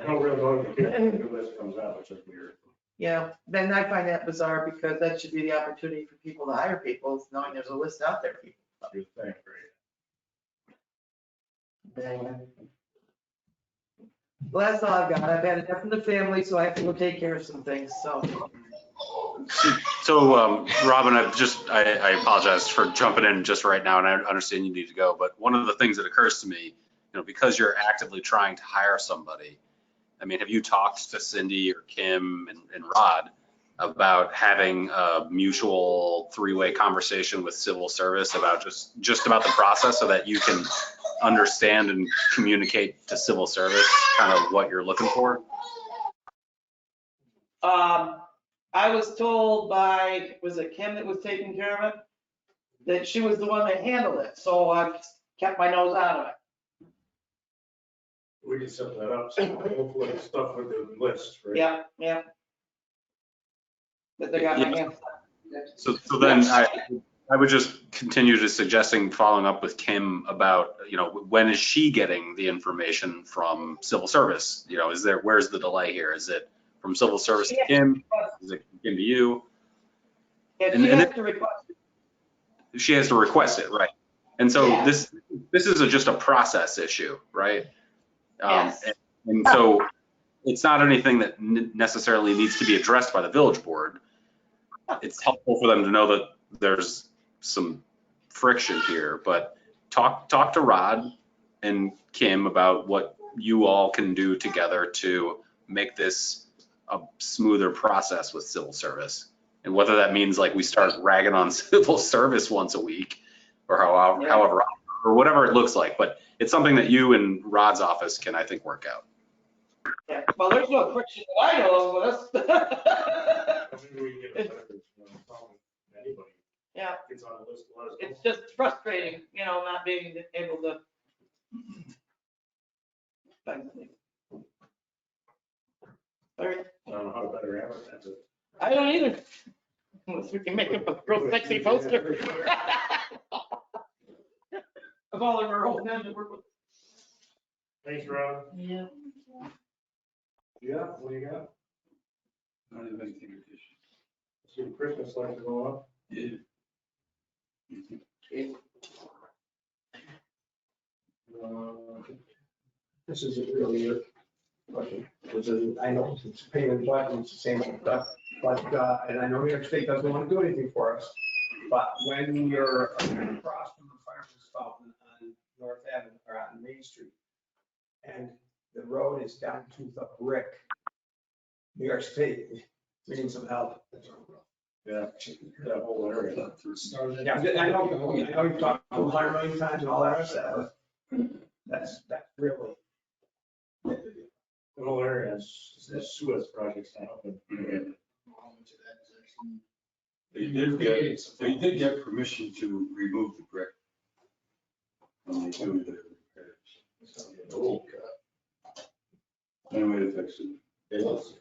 No real notification, the list comes out, which is weird.
Yeah, then I find that bizarre because that should be the opportunity for people to hire people, is knowing there's a list out there.
You're saying, great.
Anyway. Well, that's all I've got. I've had a death in the family, so I have to go take care of some things, so.
So, Robin, I apologize for jumping in just right now, and I understand you need to go, but one of the things that occurs to me, because you're actively trying to hire somebody, I mean, have you talked to Cindy or Kim and Rod about having a mutual three-way conversation with civil service about just about the process so that you can understand and communicate to civil service kind of what you're looking for?
I was told by, was it Kim that was taking care of it? That she was the one that handled it, so I've kept my nose out of it.
We can set that up, so hopefully stuff with the list, right?
Yeah. But they got my hands.
So then I would just continue to suggesting following up with Kim about, when is she getting the information from civil service? Where's the delay here? Is it from civil service to Kim? Is it from Kim to you?
Yeah, she has to request it.
She has to request it, right? And so this is just a process issue, right?
Yes.
And so it's not anything that necessarily needs to be addressed by the village board. It's helpful for them to know that there's some friction here, but talk to Rod and Kim about what you all can do together to make this a smoother process with civil service. And whether that means like we start ragging on civil service once a week or however, or whatever it looks like, but it's something that you and Rod's office can, I think, work out.
Yeah, well, there's no friction that I know of with us.
Maybe we can get a letter from anybody.
Yeah,
Gets on the list, let us know.
it's just frustrating, not being able to. All right,
I don't know how to better advertise it.
I don't either. Unless we can make up a real sexy poster. Of all of our old men that work with.
Thanks, Rob.
Yeah.
Yeah, what do you got?
I don't have anything additional.
See the Christmas lights are going up.
Yeah.
This is a really good question. I know it's a pain in the butt, and it's the same old stuff, but, and I know New York State doesn't want to do anything for us, but when you're across from the Fireman's Fountain on North Avenue, or on Main Street, and the road is down to the brick, New York State, we need some help.
Yeah, that whole area.
Yeah, I know you've talked to them 100 million times and all that stuff. That's really.
The whole area is Suez projects now.
They did get permission to remove the brick when they do the repairs. Anyway to fix it.
It is.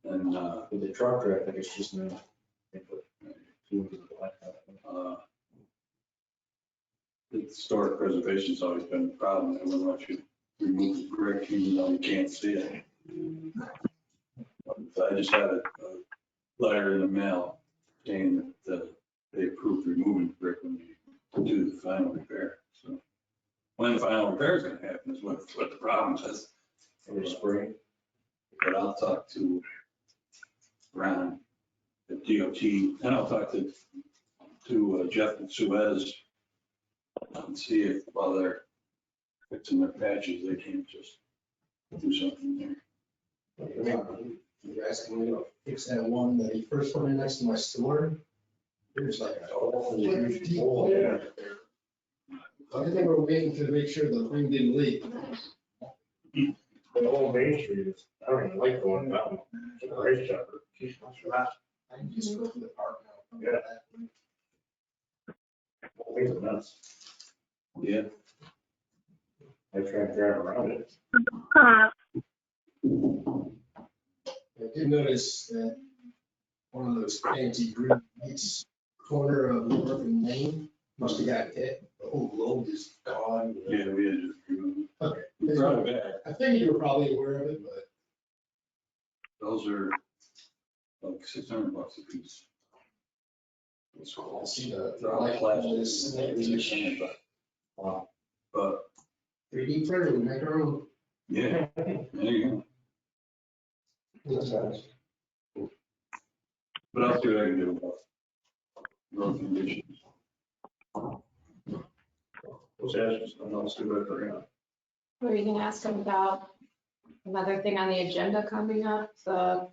And,
With the truck, I think it's just now.
the historic preservation's always been a problem. They wouldn't let you remove the brick even though you can't see it. But I just had a letter in the mail saying that they approved removing the brick when you do the final repair. So when the final repair is gonna happen is what the problem is.
In the spring.
But I'll talk to Ron at DOT, and I'll talk to Jeff and Suez and see if while they're fixing their patches, they can't just do something there.
You guys can fix that one that he first put in next to my store. There's like a awful huge deep hole in there. I think we're waiting to make sure the thing didn't leak.
The whole Main Street is, I don't even like going down. It's a great job.
I can just go to the park now.
Yeah. Whole thing's a mess.
Yeah.
I try to drive around it.
I did notice that one of those fancy green lights, corner of North and Main, must have got hit. The whole globe is gone.
Yeah, we had to remove it.
Okay.
We brought it back.
I think you were probably aware of it, but
Those are like $600 a piece.
I see the
They're
light
all
this
plastic. But
3D printer, we make our own.
yeah, there you go. But I'll see what I can do about road conditions.
Those ashes, I don't see what they're gonna.
Were you gonna ask him about another thing on the agenda coming up, the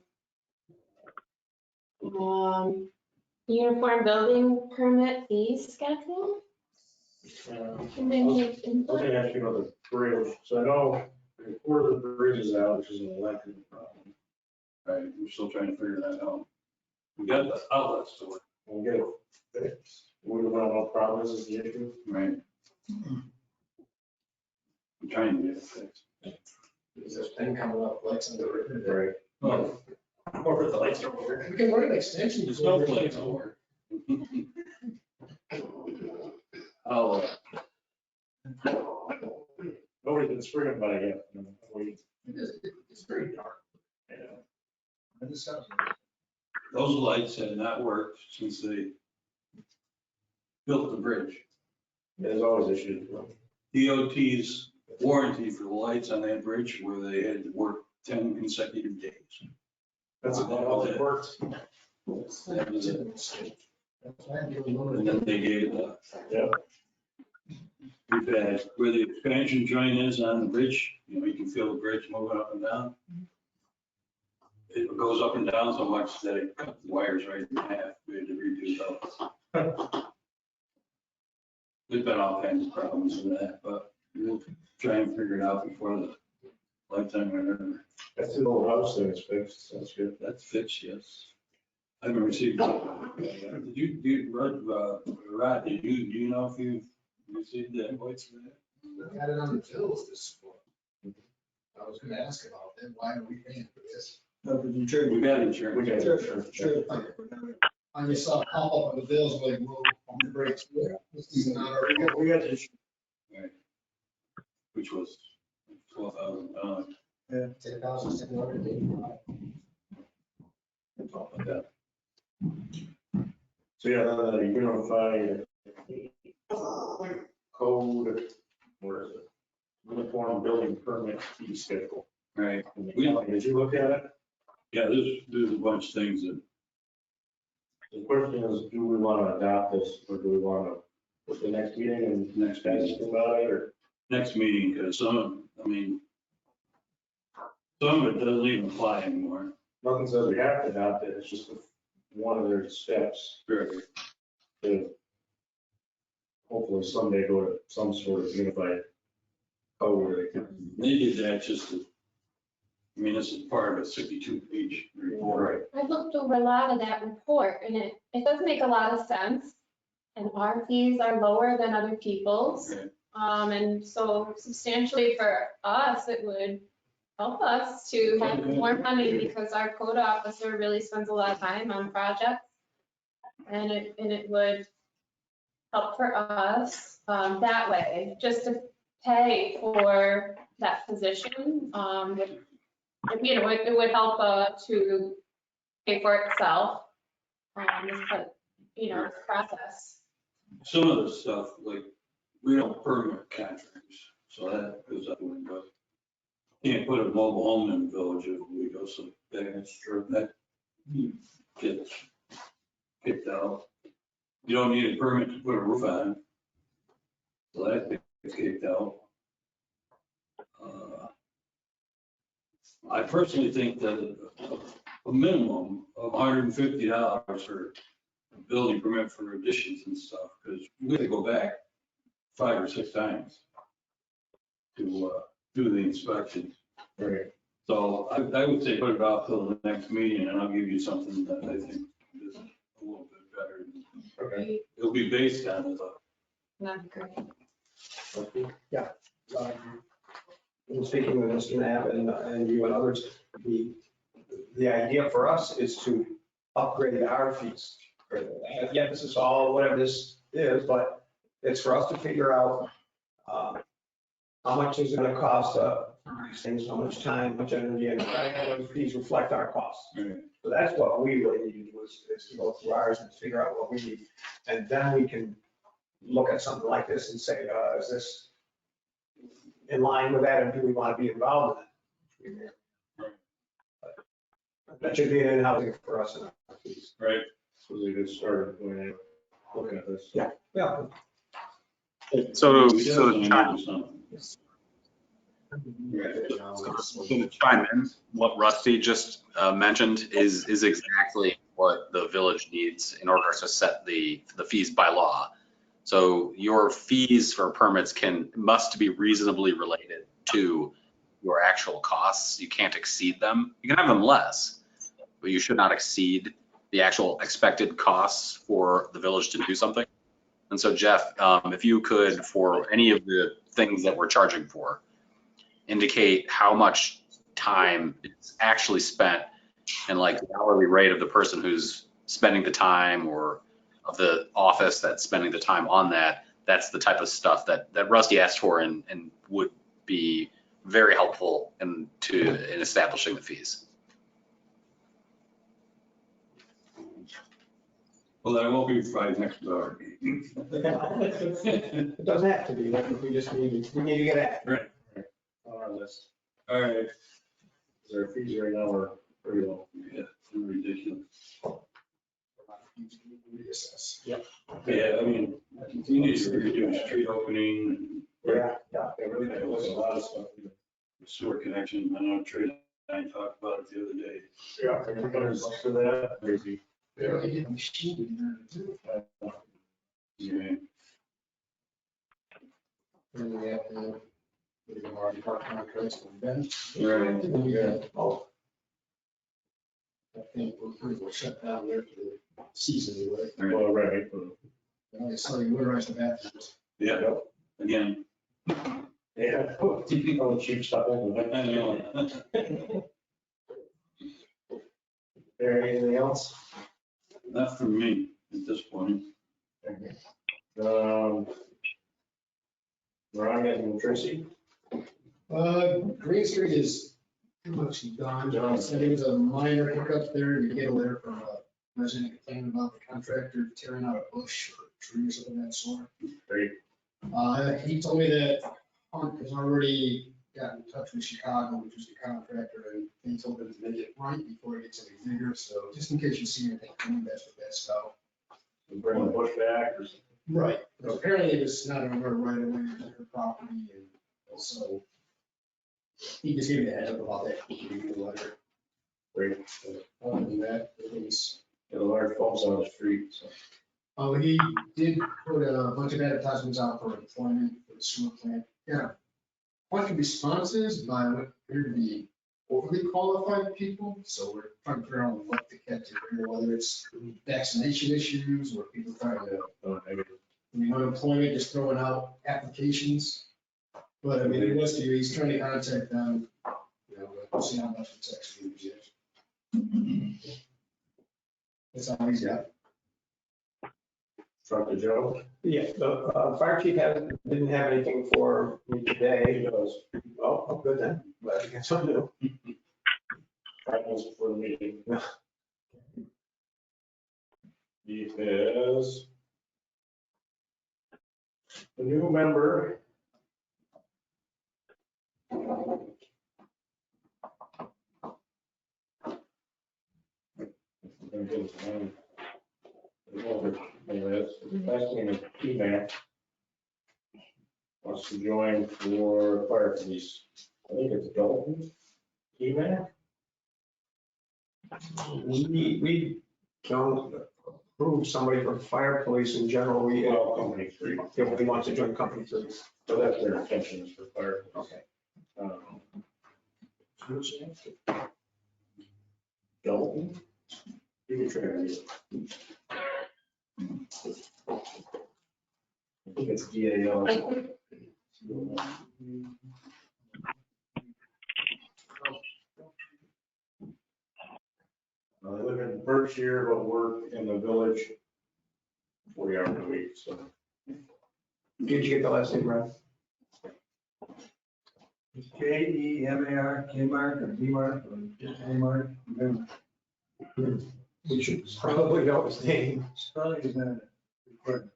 uniform building permit fee schedule? And then
I was gonna ask you about the bridge, so I know before the bridge is out, which is an electric problem.
Right, we're still trying to figure that out. We got the outlets to work,
We'll get it fixed. We don't know what problem is the issue.
right? I'm trying to get it fixed.
There's this thing coming up, lights on the river.
Right.
Well,
Or the lights are over.
We can run an extension.
there's no place over. I'll,
Nobody's been springing by yet.
It's very dark.
Yeah.
And this sounds.
those lights have not worked since they built the bridge.
There's always issues.
DOT's warranty for the lights on that bridge where they had to work 10 consecutive days.
That's about all it worked.
That was it. And
And
then they gave it up.
Yeah.
We've had, where the expansion joint is on the bridge, you can feel the bridge moving up and down. it goes up and down so much that it cut the wires right in half. We had to redo those. There's been all kinds of problems with that, but we'll try and figure it out before the lifetime or whatever.
That's the old house that is fixed, that's good.
That's fixed, yes. I haven't received. Did you, Rod, do you know if you received the invoice for that?
We had it on the bills this morning. I was gonna ask about them, why are we paying for this?
No, but you sure?
We got insurance.
We got insurance.
Sure.
I just saw it pop up on the bills, like, well, on the breaks, this is not our.
We got the
Right. Which was $12,000.
10,785.
Something like that.
So yeah, the unified code, where is it? Uniform building permit fee schedule.
Right.
Did you look at it?
Yeah, there's a bunch of things that,
The question is, do we want to adopt this, or do we want to, put the next meeting and
next meeting,
ask about it, or?
because some of, some of it doesn't even apply anymore.
Nothing says we have to adopt it, it's just one of their steps
Right.
to hopefully someday go to some sort of unified code where they can.
They did that just to, this is part of a 62-page report.
Right.
I looked over a lot of that report and it does make a lot of sense. And our fees are lower than other people's.
Right.
And so substantially for us, it would help us to have more money because our code officer really spends a lot of time on projects. And it would help for us that way, just to pay for that position. It would help to pay for itself, this process.
Some of the stuff, like, we don't permit contractors, so that goes out the window. Can't put a mobile home in the village of Owego, so that's true. That gets kicked out. You don't need a permit to put a roof on. So that gets kicked out. I personally think that a minimum of $150 for a building permit for additions and stuff, because we have to go back 5 or 6 times to do the inspection.
Right.
So I would say put it off till the next meeting and I'll give you something that I think is a little bit better.
Okay.
It'll be based on the.
That'd be great.
Yeah. In speaking with Mr. Knapp and you and others, the idea for us is to upgrade our fees. Yeah, this is all, whatever this is, but it's for us to figure out how much is it gonna cost these things, how much time, how much energy, and try to have those fees reflect our costs.
Right.
So that's what we really need to do is to go through ours and figure out what we need. And then we can look at something like this and say, is this in line with that, and do we want to be involved in it? That should be an in-housing for us.
Right.
This was a good start when I looking at this.
Yeah.
So
We definitely
chime
need something.
to chime in, what Rusty just mentioned is exactly what the village needs in order to set the fees by law. So your fees for permits must be reasonably related to your actual costs. You can't exceed them. You can have them less, but you should not exceed the actual expected costs for the village to do something. And so Jeff, if you could, for any of the things that we're charging for, indicate how much time is actually spent and like the hourly rate of the person who's spending the time or of the office that's spending the time on that. That's the type of stuff that Rusty asked for and would be very helpful in establishing the fees.
Well, that won't be Friday next door.
It doesn't have to be, we just need to get at it.
Right.
On our list.
All right.
Their fees right now are pretty low.
Yeah, ridiculous.
Reassess.
Yep.
Yeah, you need to redo a street opening,
Yeah,
It really was a lot of stuff.
sewer connection, I know, trade I talked about it the other day.
Yeah, there's for that, maybe.
They're getting a machine in there too.
Yeah.
And we have we've already got contracts with Ben.
Right.
And we got, I think we're pretty well shut down there for the season anyway.
Well, right.
And I saw you winterize the bathrooms.
Yeah, again.
Yeah. Oh, cheap stuff.
I know.
There, anything else?
Not from me at this point.
Ron and Tracy?
Green Street is pretty much done. I said it was a minor hiccup there. We get a letter from a resident complaining about the contractor tearing out a bush or tree or something of that sort.
Great.
He told me that Hunt has already gotten in touch with Chicago, which is the contractor, and he told them to make it right before it gets any bigger. So just in case you see anything, that's what that's about.
Bring the bush back or something?
Right. Because apparently it's not on her right away, it's on her property, and also he just gave me a heads up about that.
Great.
Other than that, everything's.
Got a large bumps on the street, so.
Oh, he did put a bunch of advertisements out for employment for the sewer plant. Yeah. A bunch of responses by what appear to be overly qualified people. So we're trying to figure out what to catch here, whether it's vaccination issues or people trying to, unemployment, just throwing out applications. But I mean, it was, he's trying to contact them, we'll see how much it's actually used. That's all he's got.
Talk to Joe.
Yeah, the fire chief didn't have anything for me today.
He does.
Oh, good then. Glad to get something new.
Finals before the meeting. He is a new member. Last name is P-Mac. Wants to join for fire police. I think it's Dalton. P-Mac?
We don't approve somebody for fire police in general.
Well, company three.
If he wants to join company three.
So that's their intention is for fire.
Okay.
Dalton? You can try it. I think it's DAL. I live in Berkshire, but work in the village 40 hours a week, so.
Did you get the last name, Brad?
It's K-E-M-A-R, Kmart, or D-Mart, or just Kmart.
We should probably know his name.
Spelling is not important.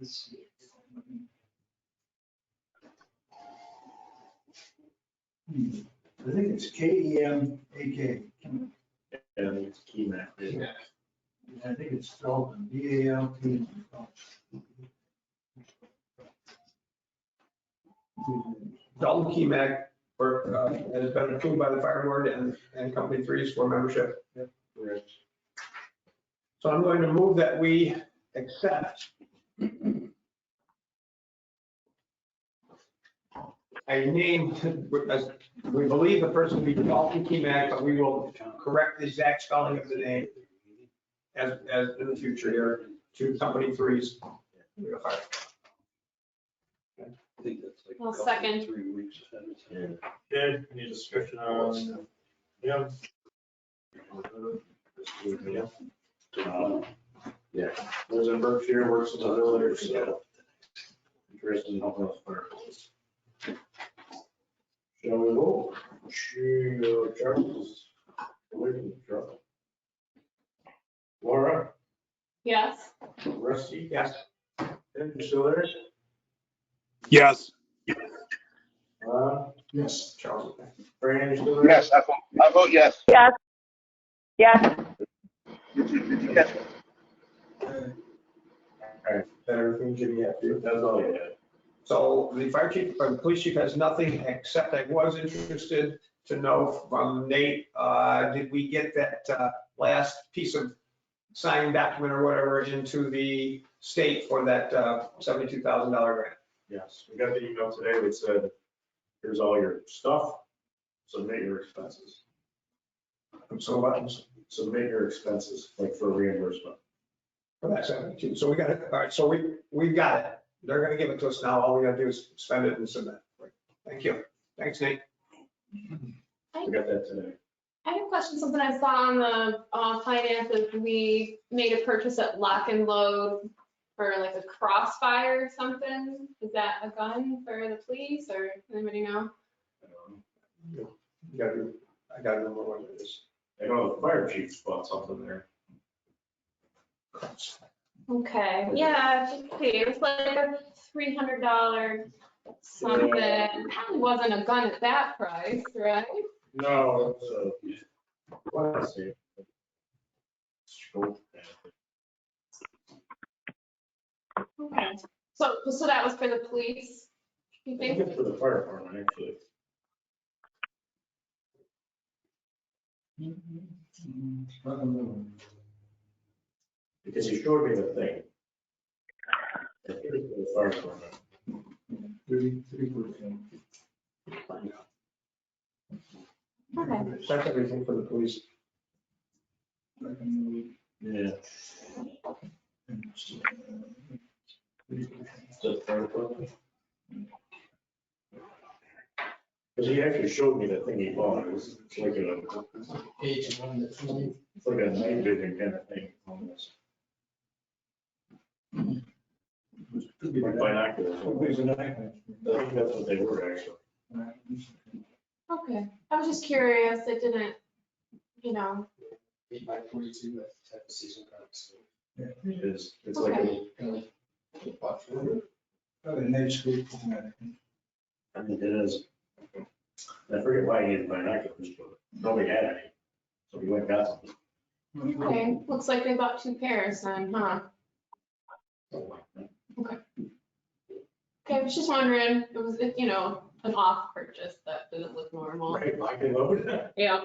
Let's see. I think it's K-E-M-A-K.
And it's Key-Mac.
Yeah. I think it's Dalton, D-A-L-T.
Dalton Keymac, has been approved by the fire board and company threes for membership.
Correct.
So I'm going to move that we accept a name, as we believe the person to be Dalton Keymac, but we will correct the exact spelling of the name as in the future here to company threes.
I think that's like.
I'll second.
3 weeks ahead of time.
Ed, any discussion on? Yeah. Yeah, lives in Berkshire, works in the village, so. Interested in helping us fire police. Shall we go? Charles. Waiting, Charles. Laura,
Yes.
Rusty,
Yes.
Ed, you still there?
Yes.
Yes.
Charles.
Fran, you still there?
Yes, I vote yes.
Yes. Yes.
Did you catch it?
All right, that everything Jimmy had to do? That's all you had.
So the fire chief, or the police chief has nothing except I was interested to know from Nate, did we get that last piece of signed document or whatever into the state for that $72,000 grant?
Yes, we got the email today that said, here's all your stuff, submit your expenses.
So what?
Submit your expenses, like for reimbursement.
For that 72, so we got it, all right, so we got it. They're gonna give it to us now, all we gotta do is spend it and submit. Thank you. Thanks, Nate.
We got that today.
I have a question, something I saw on the finances. We made a purchase at Lock and Load for like a Crossfire or something. Is that a gun for the police or anybody know?
I gotta remember what it is.
I know the fire chief bought something there.
Okay, yeah, it was like a $300 something. Probably wasn't a gun at that price, right?
No, it's let's see.
Okay, so that was for the police, you
I
think?
think it's for the fire department, actually. Because he showed me the thing. I think it's for the fire department.
Okay.
That's everything for the police.
Yeah. The fire department? Because he actually showed me the thing he bought. It was like it's like a night vision kind of thing almost. Like binoculars. I think that's what they were actually.
Okay, I was just curious, it didn't, you know,
8x42, that type of season cards.
It is, it's like a, I mean, it is. I forget why he needed binoculars, but nobody had any. So he went and got something.
okay, looks like they bought 2 pairs then, huh? Okay, I was just wondering, it was, you know, an off purchase that didn't look normal.
Right, I can load that.
Yeah.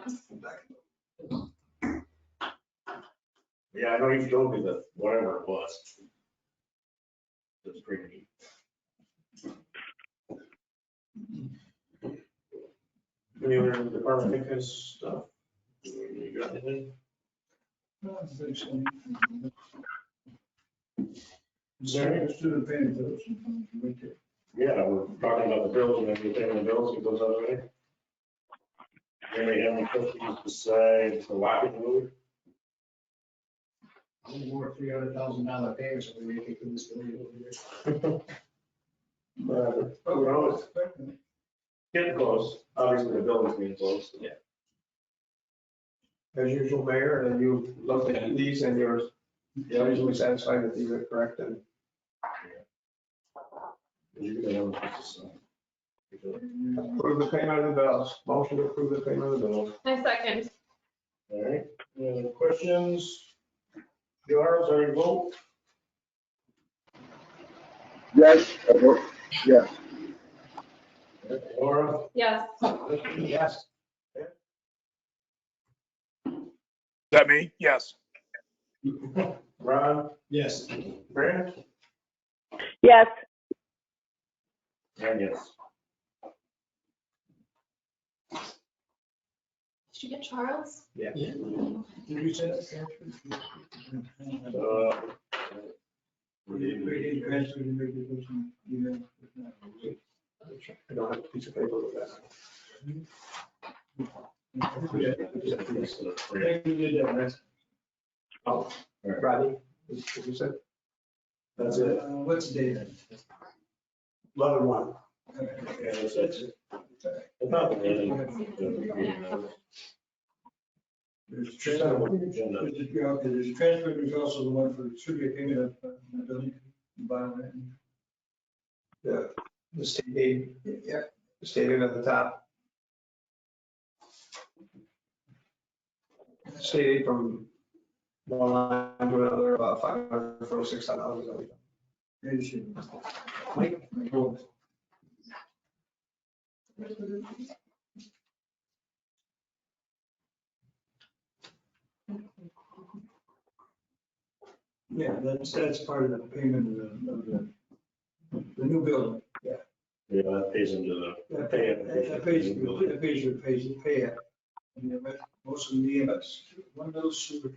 Yeah, I know he told me that whatever it was. It was pretty neat. Any other department think stuff? You got anything?
Student payment bills.
Yeah, we're talking about the bills and everything, the bills, it goes out of there. Anybody have any questions besides the locking move?
More $300,000 payments if we make it through this building over here.
But we're always getting close. Obviously, the building's being close. Yeah.
As usual, Mayor, and you looked at these and you're usually satisfied that these are correct and.
You can have this,
Approve the payment of the bills. Motion to approve the payment of the bills.
My second.
all right, any other questions? Yours, are you vote?
Yes, I vote yes.
Laura?
Yes.
Yes.
Is that me? Yes.
Ron?
Yes.
Brad?
Yes.
And yes.
Did you get Charles?
Yeah.
Did you say that?
We did.
I don't have a piece of paper with that. Oh, Rodney, what you said?
That's it.
What's the date?
11/1.
Yeah, that's it. I thought the meeting.
There's a
Just kind of
transfer,
what the agenda.
there's a transfer, there's also the one for, should be a payment of building.
The state aid, yeah, the state aid at the top. State aid from one line to another, about $546. Mike?
Yeah, that's part of the payment of the new building, yeah.
Yeah, that pays into the pay it.
That pays your pay it. And the rest, most of the EMS, one of those super.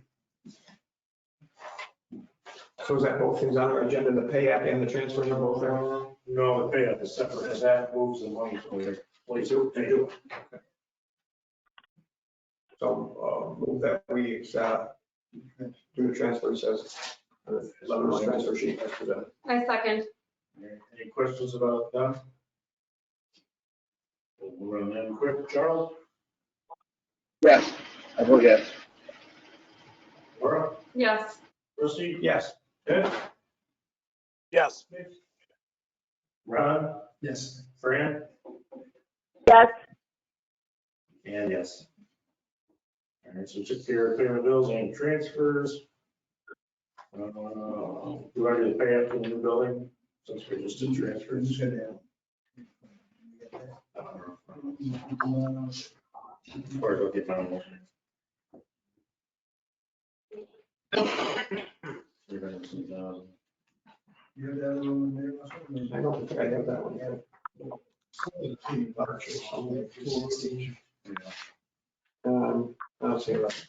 So is that both things on our agenda, the pay app and the transfer are both there?
No, the pay up is separate, because that moves the money from the place to pay.
So, move that we, do the transfers as, level transfer sheet as presented.
I second.
Any questions about that? We'll run them quick. Charles?
Yes, I vote yes.
Laura?
Yes.
Rusty?
Yes.
Ted?
Yes.
Ron?
Yes.
Fran?
Yes.
And yes. All right, so took care of payment bills and transfers. Do I do the pay up to the new building since we just did transfers? Or go get my motion.
You have that other one there, Russell?
I don't think I have that one yet. I don't see it.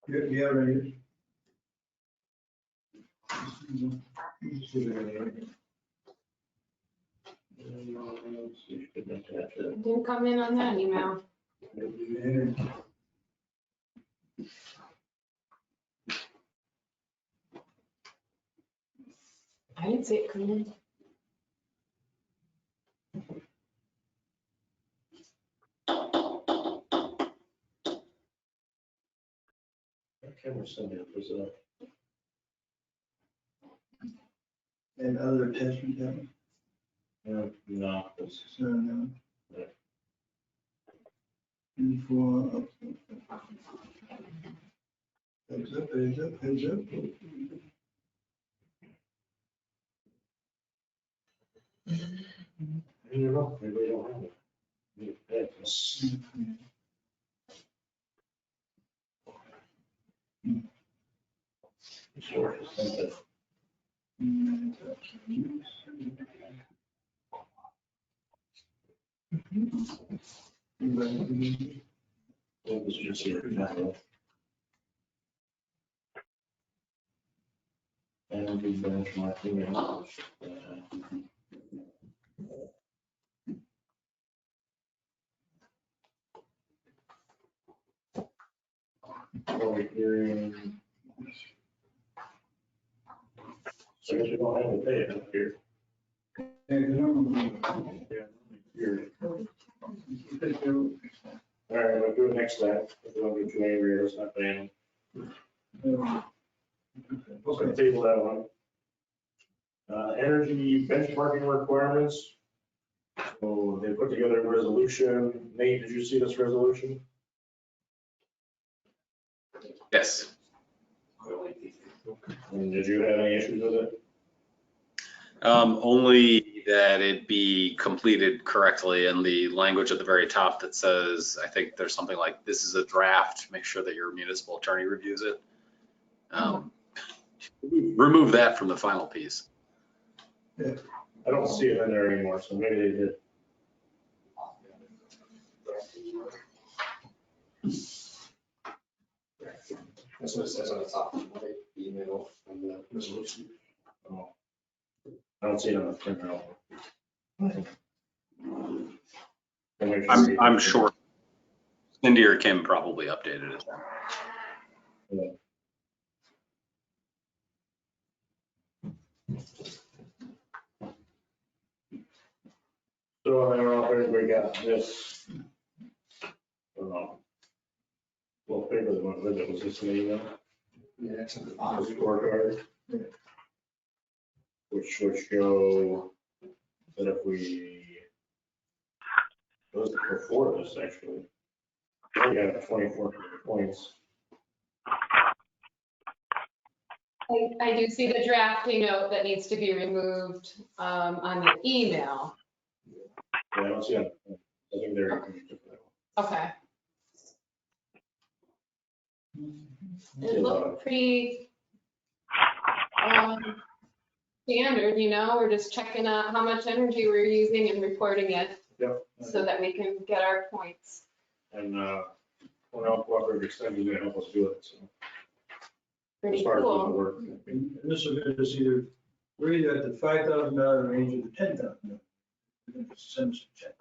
Yeah, right.
Didn't come in on that email. I didn't see it come in.
Okay, we're sending it, was it?
And other attachments,
No, it's.
no. Before. Heads up, heads up, heads up.
I don't know, maybe we don't have it. Yeah, it's- Sure, it's sent it. It was just here now. And we benchmarking and. Public hearing. So I guess we don't have to pay it up here. Yeah, here. All right, we'll do it next time. If we don't get too angry, it's not paying. Okay, table that one. Energy benchmarking requirements. So they put together a resolution. Nate, did you see this resolution?
Yes.
And did you have any issues with it?
Only that it be completed correctly, and the language at the very top that says, I think there's something like, this is a draft, make sure that your municipal attorney reviews it. Remove that from the final piece.
I don't see it in there anymore, so maybe they did.
That's what it says on the top of my email from the resolution.
Oh. I don't see it on the printer.
I'm sure Cindy or Kim probably updated it.
Yeah. So I don't know if everybody got this. Well, paper that went with it, was this an email?
Yeah, it's at the
The
bottom.
scorecard. Which would show that if we, those are before this actually. We got 24 points.
I do see the drafting note that needs to be removed on the email.
Yeah, I don't see it. I think they're.
Okay. It looked pretty standard, you know, we're just checking out how much energy we're using and reporting it
Yep.
so that we can get our points.
And when our cooperative extension is gonna help us do it, so.
Pretty
As far as doing the
cool.
work.
And this will get us either, we're either at the $5,000 range or the $10,000. We're going to send us a check.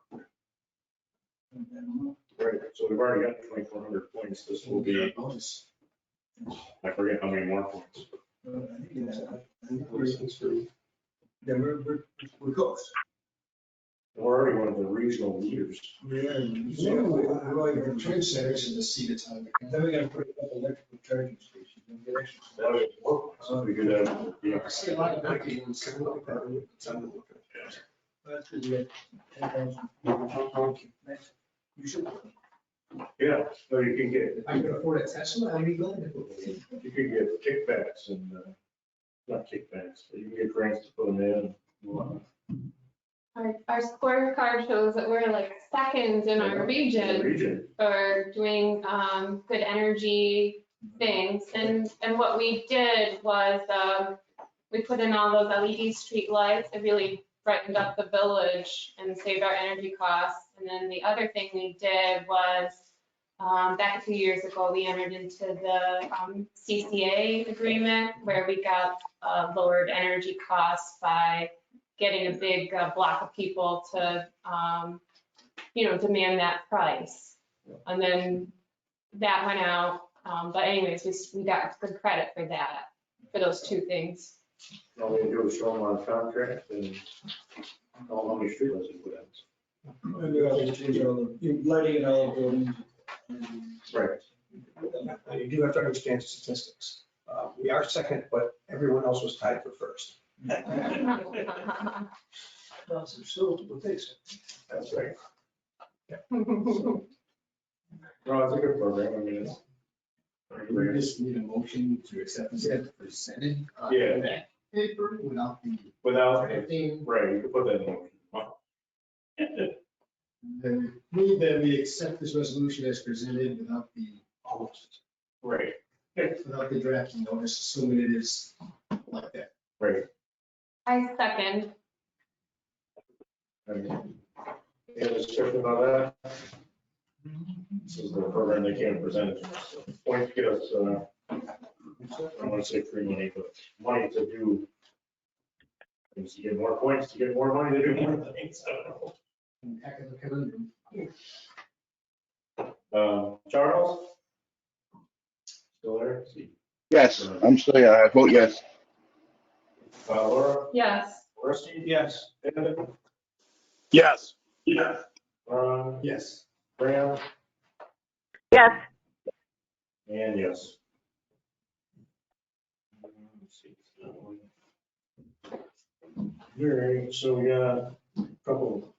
Right, so we've already got 2,400 points. This will be, I forget how many more points.
Yeah, we're close.
We're already one of the regional leaders.
We're train centers in the seat of time.
Then we gotta put up electrical charging stations and get extra.
That was more points. So we could have, yeah.
I see a lot of banking and something like that.
That's good, yeah. 10,000. You should.
Yeah, so you can get,
I can afford a Tesla, I'd be glad to.
you can get kickbacks and, not kickbacks, but you can get grants to put them in. and whatnot.
Our scorecard shows that we're like seconds in our
The
region
region,
for doing good energy things. And what we did was we put in all those LED street lights. It really brightened up the village and saved our energy costs. And then the other thing we did was back a few years ago, we entered into the CCA agreement where we got lowered energy costs by getting a big block of people to, demand that price. And then that went out. But anyways, we got good credit for that, for those two things.
all we do is show them on contract and how many streetlights we put in.
And we gotta change all the lighting in all the buildings.
Right.
Now, you do have to understand statistics. We are second, but everyone else was tied for first.
Well, so still, we'll take it.
That's right. No, it's a good program. I mean, it's.
We just need a motion to accept this as presented.
Yeah.
Paper without the.
Without,
Drafting.
right, you could put that in. motion.
Then move that we accept this resolution as presented without the,
Right,
without the drafting notice, assuming it is like that.
right.
I second.
Any discussion about that? This is the program they can't present. Points get us, I don't want to say free money, but money to do. Things to get more points, to get more money to do more things. I don't know.
Heck of a conundrum.
Charles? Still there? See.
Yes, I'm still, yeah, I vote yes.
Laura?
Yes.
Rusty?
Yes.
David?
Yes.
Yes.
Yes.
Graham?
Yes.
And yes. Let's see. All right, so we got a couple.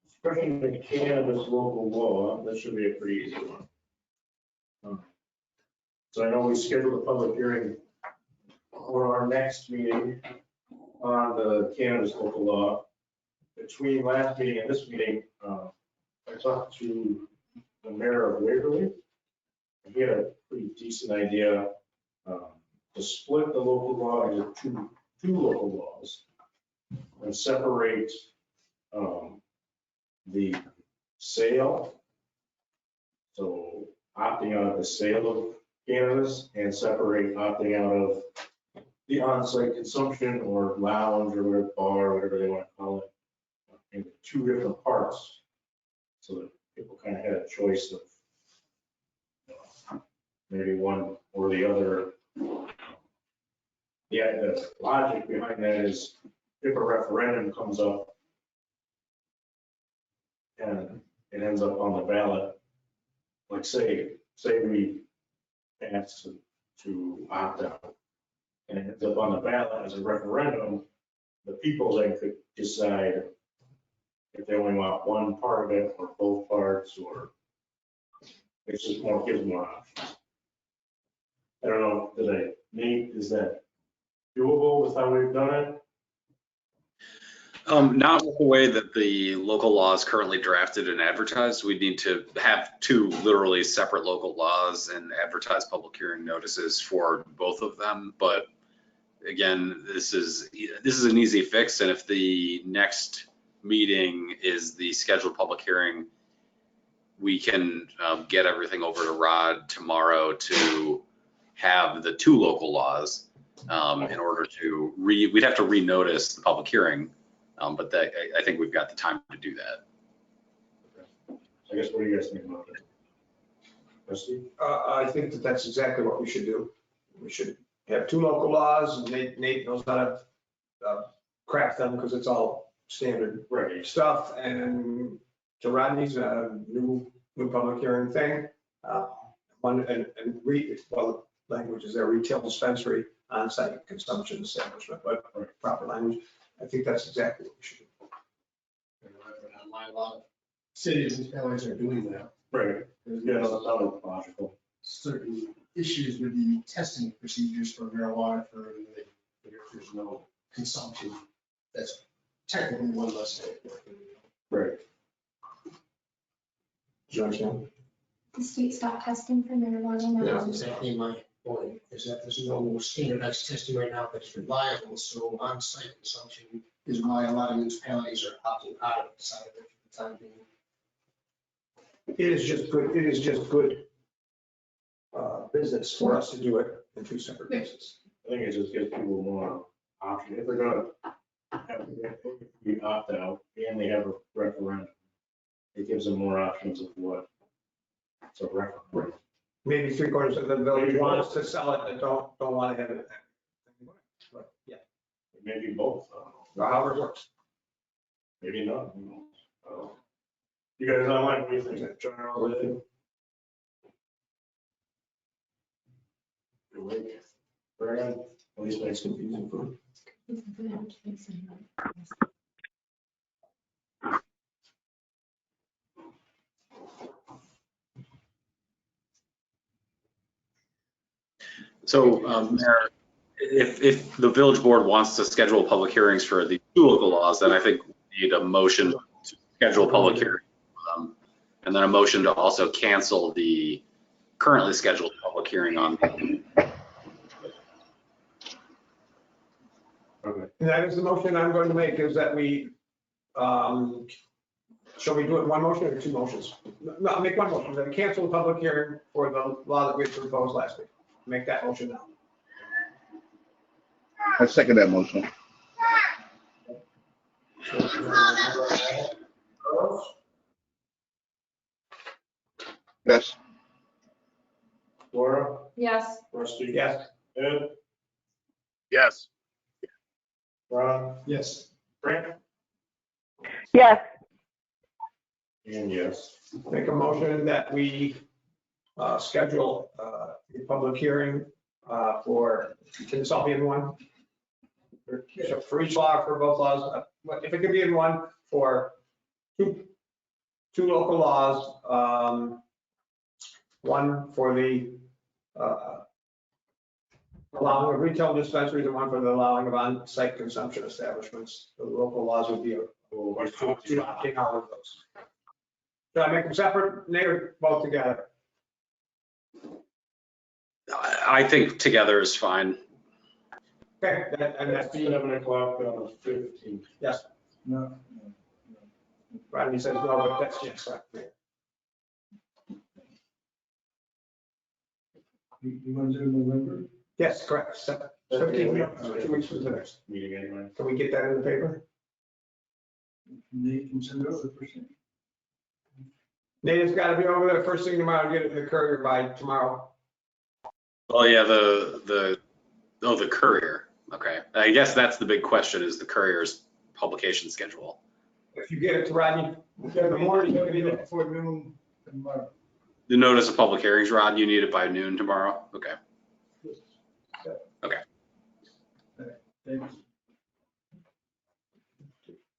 Especially the cannabis local law, that should be a pretty easy one. So I know we scheduled a public hearing for our next meeting on the cannabis local law. Between last meeting and this meeting, I talked to the mayor of Waverly. And he had a pretty decent idea to split the local law into two local laws and separate the sale. So opting out of the sale of cannabis and separate opting out of the on-site consumption or lounge or whatever, bar, whatever they want to call it, into two different parts. So that people kind of had a choice of maybe one or the other. Yeah, the logic behind that is if a referendum comes up and it ends up on the ballot, like say we pass to opt out and it ends up on the ballot as a referendum, the people then could decide if they only want one part of it or both parts, or it's just more, gives more options. I don't know, did I Nate, is that doable with how we've done it?
Not with the way that the local law is currently drafted and advertised. We need to have two literally separate local laws and advertise public hearing notices for both of them. But again, this is an easy fix. And if the next meeting is the scheduled public hearing, we can get everything over to Rod tomorrow to have the two local laws in order to we'd have to renotice the public hearing. But I think we've got the time to do that.
I guess, what do you guys think about that? Rusty?
I think that that's exactly what we should do. We should have two local laws, and Nate knows how to craft them because it's all standard stuff. And to Rodney's new public hearing thing, language is their retail dispensary, on-site consumption establishment, but proper language. I think that's exactly what we should do.
A lot of cities and counties are doing that.
Right. Yeah, that's logical.
Certain issues with the testing procedures for marijuana for if there's no consumption. That's technically one less thing.
Right.
Do you understand?
The state stopped testing for marijuana now.
That's exactly my point, is that there's no standardized testing right now that's reliable, so on-site consumption is why a lot of municipalities are opting out of the side of it for the time being.
It is just good business for us to do it in two separate places.
I think it just gives people more option. If they're gonna have to opt out and they have a referendum, it gives them more options of what. It's a referendum.
Maybe 3/4 of the village want us to sell it and don't want to have it. But yeah.
Maybe both.
However it works.
Maybe not. You guys online, what do you think? General living? Brian, at least makes confusing for
So, Mayor, if the village board wants to schedule public hearings for the two local laws, then I think we need a motion to schedule a public hearing. And then a motion to also cancel the currently scheduled public hearing on.
Okay. And that is the motion I'm going to make, is that we, shall we do it in one motion or two motions? No, I'll make one motion, that we cancel the public hearing for the law that we proposed last week. Make that motion now.
I second that motion. Yes.
Laura,
Yes.
Rusty.
Yes.
Ed,
Yes.
Ron,
Yes.
Frank,
Yes.
and yes.
Make a motion that we schedule a public hearing for, can this all be in one? For each law, for both laws, if it could be in one, for two local laws, one for the allowing of retail dispensaries and one for the allowing of on-site consumption establishments. The local laws would be opting out of those. Should I make them separate, Nate, or both together?
I think together is fine.
Okay, and that's the,
7 o'clock on the 15th.
yes,
No.
Rodney says no, but that's yes.
You want to do November?
Yes, correct. 17, 2 weeks from the next.
Meeting anyway.
Can we get that in the paper?
Nate can send it over first thing.
Nate, it's got to be over there first thing tomorrow, get it in the courier by tomorrow.
Oh yeah, the courier. Okay, I guess that's the big question, is the courier's publication schedule.
If you get it to Rodney in the morning, you can be there before noon tomorrow.
The notice of public hearings, Rod, you need it by noon tomorrow? Okay. Okay.
Thanks.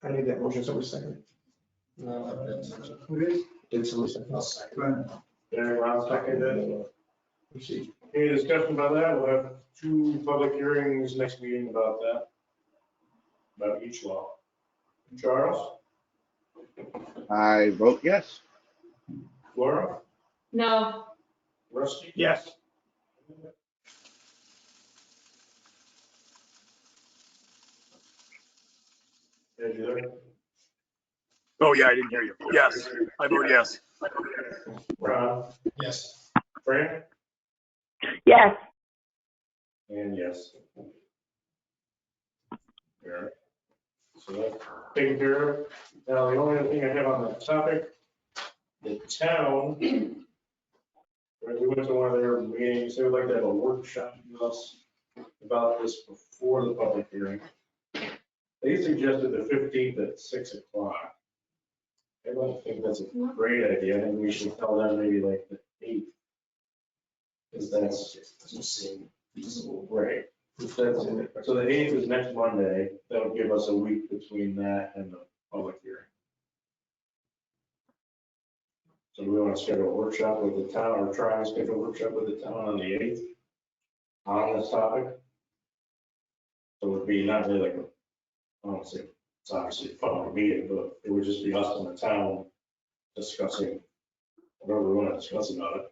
I need that motion, somebody second.
Who is?
Did somebody second?
Brian.
Yeah, Ron, seconded.
Proceed.
Any discussion about that? We'll have 2 public hearings next meeting about that, about each law. Charles?
I vote yes.
Laura?
No,
Rusty?
Yes.
Ed, you there?
Oh, yeah, I didn't hear you. Yes, I vote yes.
Ron?
Yes.
Fran?
Yes.
And yes. Yeah. So that's taken care of. Now, the only other thing I have on that topic, the town, when we went to one of their meetings, they would like to have a workshop with us about this before the public hearing. They suggested the 15th at 6 o'clock. I don't think that's a great idea. I think we should tell them maybe like the 8th. Because that's feasible. Right. So the 8th is next Monday. That would give us a week between that and the public hearing. So do we want to schedule a workshop with the town or try and schedule a workshop with the town on the 8th on this topic? So it would be not really like a, I don't say, it's obviously a public meeting, but it would just be us and the town discussing whatever we want to discuss about it.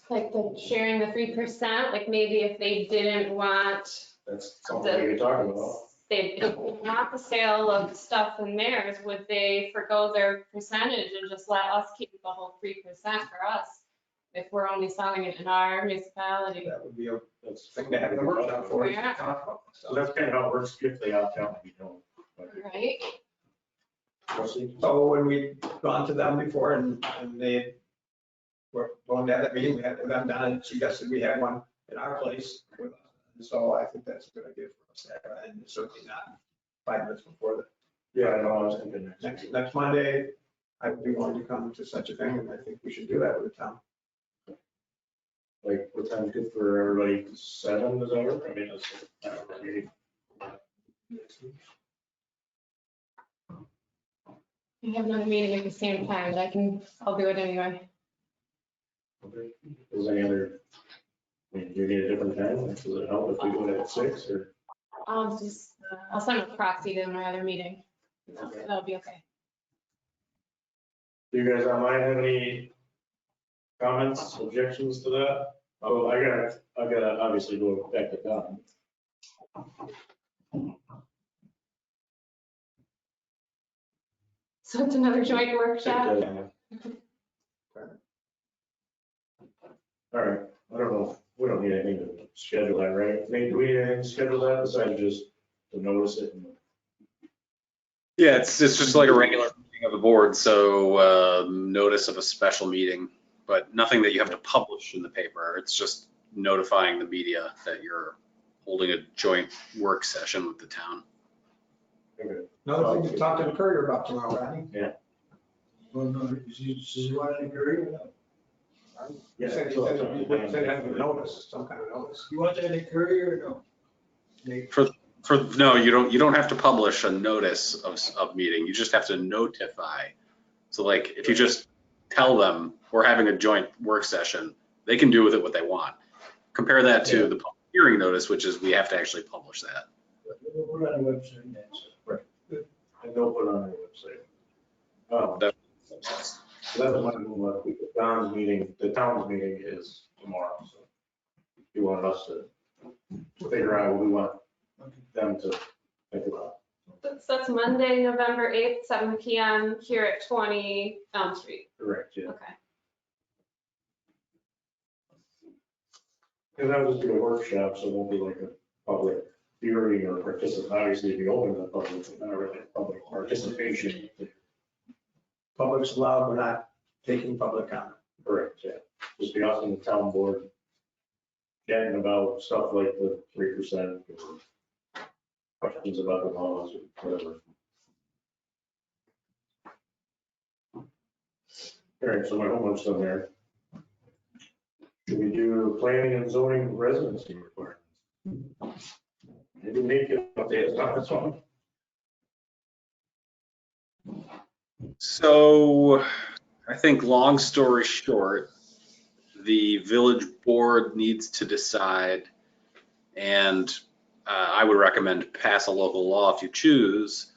like the sharing the 3%, like maybe if they didn't want,
That's something we could talk about.
they don't want the sale of stuff in theirs, would they forgo their percentage and just let us keep the whole 3% for us? If we're only selling it in our municipality?
That would be a thing to have in the workshop for.
Yeah.
So that's kind of how it works if they opt out, we don't.
Right?
So when we've gone to them before and they were going to have that meeting, we had them down and suggested we had one in our place with us. And so I think that's a good idea for us to have, and certainly not 5 minutes before the.
Yeah, I know, I was thinking
Next Monday, I would be willing to come to such a thing, and I think we should do that with the town.
Like, what time good for everybody? 7, does that work? I mean, it's.
We have another meeting at the same time, but I'll do it anyway.
Okay. Is there any other, I mean, do you need a different time? Does it help if we do it at 6 or?
I'll send a proxy to my other meeting. That'll be okay.
Do you guys online have any comments, objections to that? Oh, I gotta obviously go back to Don.
So it's another joint workshop?
All right, I don't know, we don't need anything to schedule that, right? Nate, do we need anything to schedule that besides just to notice it?
Yeah, it's just like a regular meeting of the board, so notice of a special meeting, but nothing that you have to publish in the paper. It's just notifying the media that you're holding a joint work session with the town.
Okay.
Another thing to talk to the courier about tomorrow, Rodney.
Yeah.
Well, no, does he want any courier?
You said it had to be notice, some kind of notice.
You want any courier or no?
No, you don't have to publish a notice of meeting. You just have to notify. So like, if you just tell them we're having a joint work session, they can do with it what they want. Compare that to the public hearing notice, which is we have to actually publish that.
We'll put it on the website.
Right. And they'll put it on their website. Oh, so that's one, Don's meeting, the town's meeting is tomorrow, so you want us to figure out what we want them to think about.
That's Monday, November 8th, 7 PM here at 20 Elm Street.
Correct, yeah.
Okay.
And that'll just be a workshop, so it won't be like a public hearing or participation. Obviously, it'd be open to the public, but not really public participation.
Public's allowed, we're not taking public comment.
Correct, yeah. Just be us and the town board chatting about stuff like the 3% or questions about the laws or whatever. All right, so my homework's done there. Should we do planning and zoning residency requirements? Maybe make it update us on this one.
So I think long story short, the village board needs to decide, and I would recommend pass a local law if you choose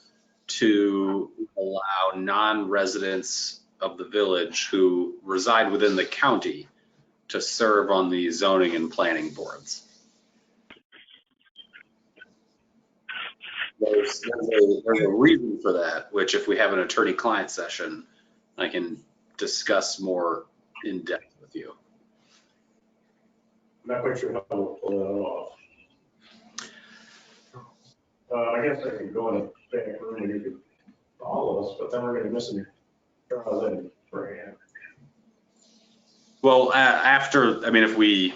to allow non-residents of the village who reside within the county to serve on the zoning and planning boards. There's a reason for that, which if we have an attorney-client session, I can discuss more in depth with you.
I'm not quite sure how to pull that off. I guess I could go in a back room and you could follow us, but then we're gonna miss Charles and Fran.
Well, after, I mean, if we,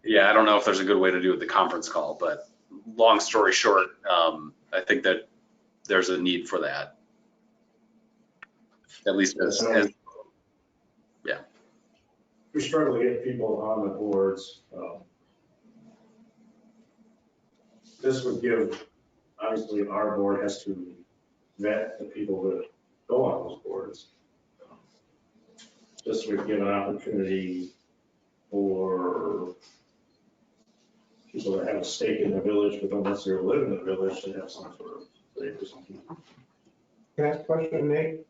yeah, I don't know if there's a good way to do it the conference call, but long story short, I think that there's a need for that. At least as yeah.
We struggle to get people on the boards. This would give, obviously, our board has to vet the people that go on those boards. This would give an opportunity for people that have a stake in the village, but don't necessarily live in the village, to have some sort of say or something.
Can I ask a question, Nate?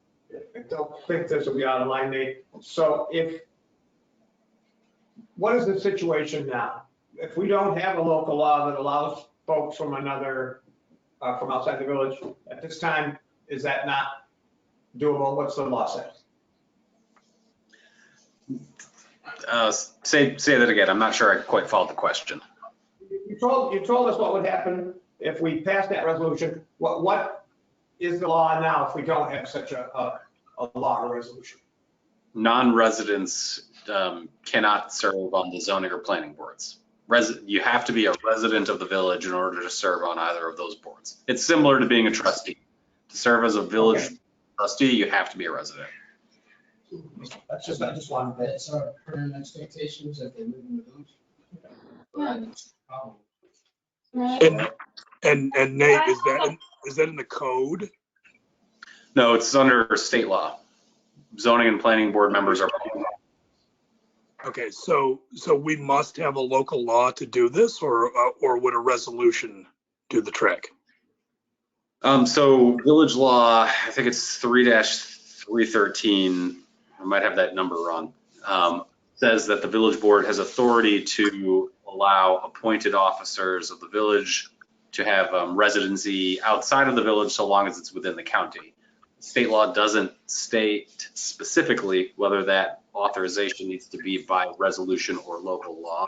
I don't think this will be out of line, Nate. So what is the situation now? If we don't have a local law that allows folks from another, from outside the village, at this time, is that not doable? What's the law say?
Say that again. I'm not sure I quite followed the question.
You told us what would happen if we passed that resolution. What is the law now if we don't have such a law or resolution?
Non-residents cannot serve on the zoning or planning boards. You have to be a resident of the village in order to serve on either of those boards. It's similar to being a trustee. To serve as a village trustee, you have to be a resident.
I just wanted that. That's our current expectations that they live in the village.
And Nate, is that in the code?
No, it's under state law. Zoning and planning board members are.
Okay, so we must have a local law to do this, or would a resolution do the trick?
So village law, I think it's 3-313. I might have that number wrong. Says that the village board has authority to allow appointed officers of the village to have residency outside of the village so long as it's within the county. State law doesn't state specifically whether that authorization needs to be by resolution or local law.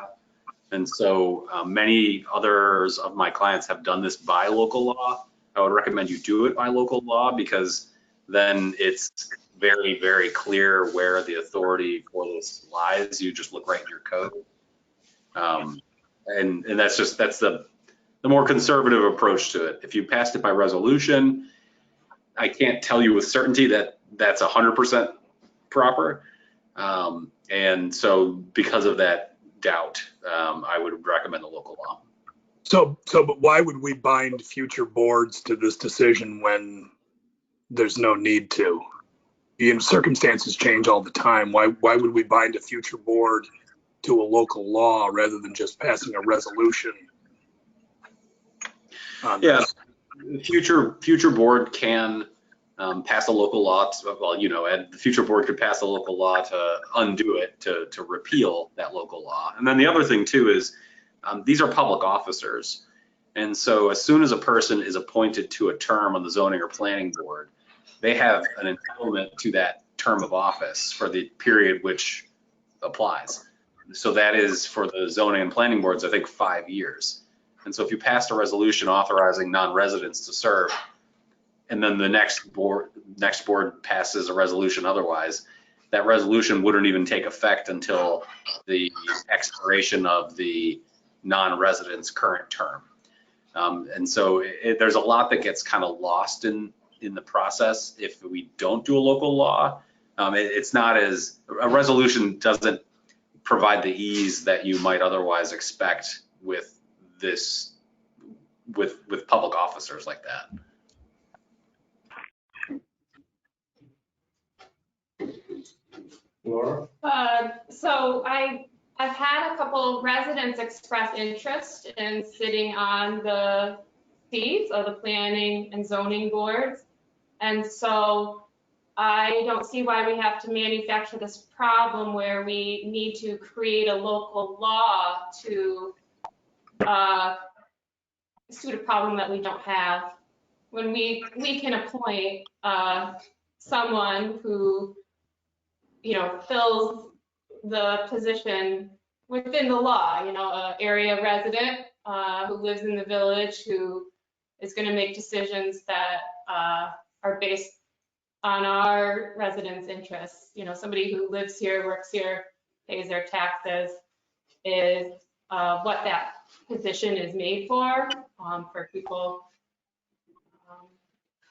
And so many others of my clients have done this by local law. I would recommend you do it by local law because then it's very, very clear where the authority for this lies. You just look right in your code. And that's the more conservative approach to it. If you passed it by resolution, I can't tell you with certainty that that's 100% proper. And so because of that doubt, I would recommend the local law.
But why would we bind future boards to this decision when there's no need to? Circumstances change all the time. Why would we bind a future board to a local law rather than just passing a resolution?
Yeah, future board can pass a local law. And the future board could pass a local law to undo it, to repeal that local law. And then the other thing too is these are public officers. And so as soon as a person is appointed to a term on the zoning or planning board, they have an entitlement to that term of office for the period which applies. So that is for the zoning and planning boards, I think 5 years. And so if you passed a resolution authorizing non-residents to serve, and then the next board passes a resolution otherwise, that resolution wouldn't even take effect until the expiration of the non-resident's current term. And so there's a lot that gets kind of lost in the process if we don't do a local law. It's not as, a resolution doesn't provide the ease that you might otherwise expect with this, with public officers like that.
Laura?
So I've had a couple residents express interest in sitting on the seats of the planning and zoning boards. And so I don't see why we have to manufacture this problem where we need to create a local law to suit a problem that we don't have. When we can appoint someone who, fills the position within the law, a area resident who lives in the village, who is going to make decisions that are based on our residents' interests. Somebody who lives here, works here, pays their taxes, is what that position is made for people.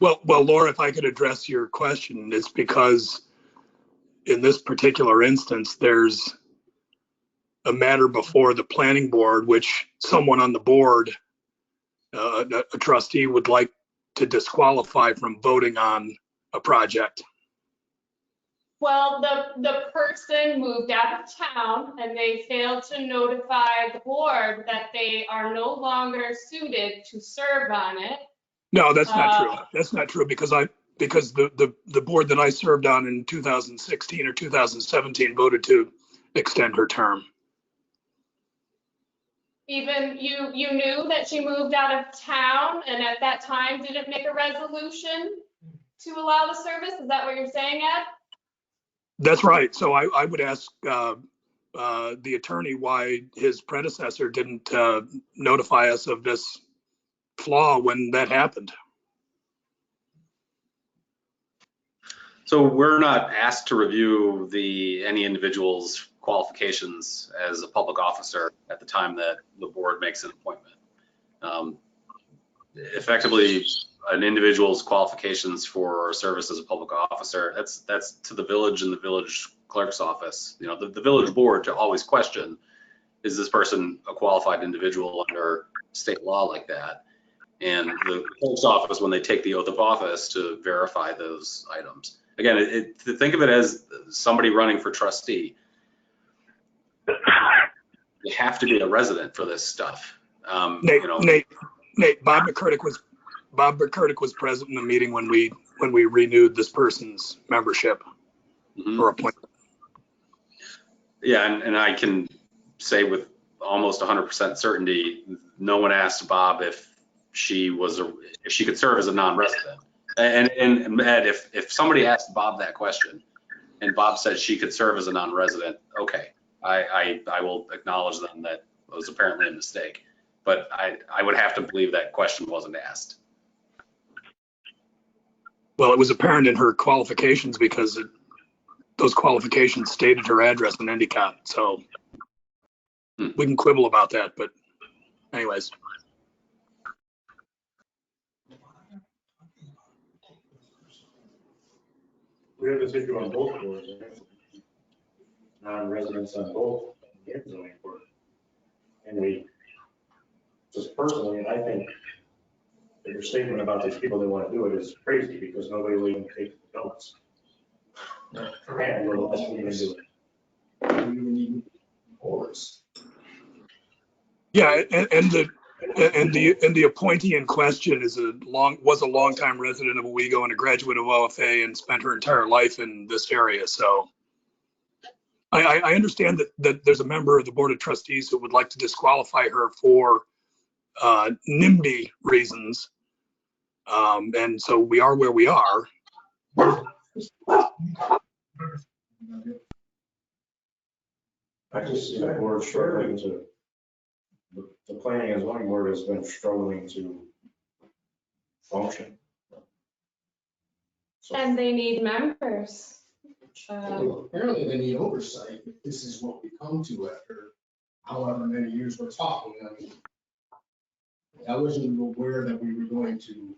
Well, Laura, if I could address your question, it's because in this particular instance, there's a matter before the planning board, which someone on the board, a trustee, would like to disqualify from voting on a project.
Well, the person moved out of town and they failed to notify the board that they are no longer suited to serve on it.
No, that's not true. That's not true because the board that I served on in 2016 or 2017 voted to extend her term.
Even you knew that she moved out of town and at that time didn't make a resolution to allow the service? Is that what you're saying, Ed?
That's right. So I would ask the attorney why his predecessor didn't notify us of this flaw when that happened.
So we're not asked to review any individual's qualifications as a public officer at the time that the board makes an appointment. Effectively, an individual's qualifications for service as a public officer, that's to the village and the village clerk's office. The village board to always question, is this person a qualified individual under state law like that? And the clerk's office, when they take the oath of office, to verify those items. Again, think of it as somebody running for trustee. You have to be a resident for this stuff.
Nate, Bob McCurdick was present in the meeting when we renewed this person's membership or appointment.
Yeah, and I can say with almost 100% certainty, no one asked Bob if she could serve as a non-resident. And Ed, if somebody asked Bob that question and Bob said she could serve as a non-resident, okay, I will acknowledge then that it was apparently a mistake. But I would have to believe that question wasn't asked.
Well, it was apparent in her qualifications because those qualifications stated her address in Endicott. So we can quibble about that, but anyways.
We have this issue on both boards, right? Non-residents on both and zoning board. And we, just personally, I think that your statement about these people that want to do it is crazy because nobody will even take the notes. And we'll let them even do it.
Yeah, and the appointee in question was a longtime resident of Owego and a graduate of OFA and spent her entire life in this area. So I understand that there's a member of the Board of Trustees who would like to disqualify her for NIMBY reasons. And so we are where we are.
I just see the board struggling the planning and zoning board has been struggling to function.
And they need members.
Apparently they need oversight. If this is what we come to after however many years we're talking. I mean, I wasn't aware that we were going to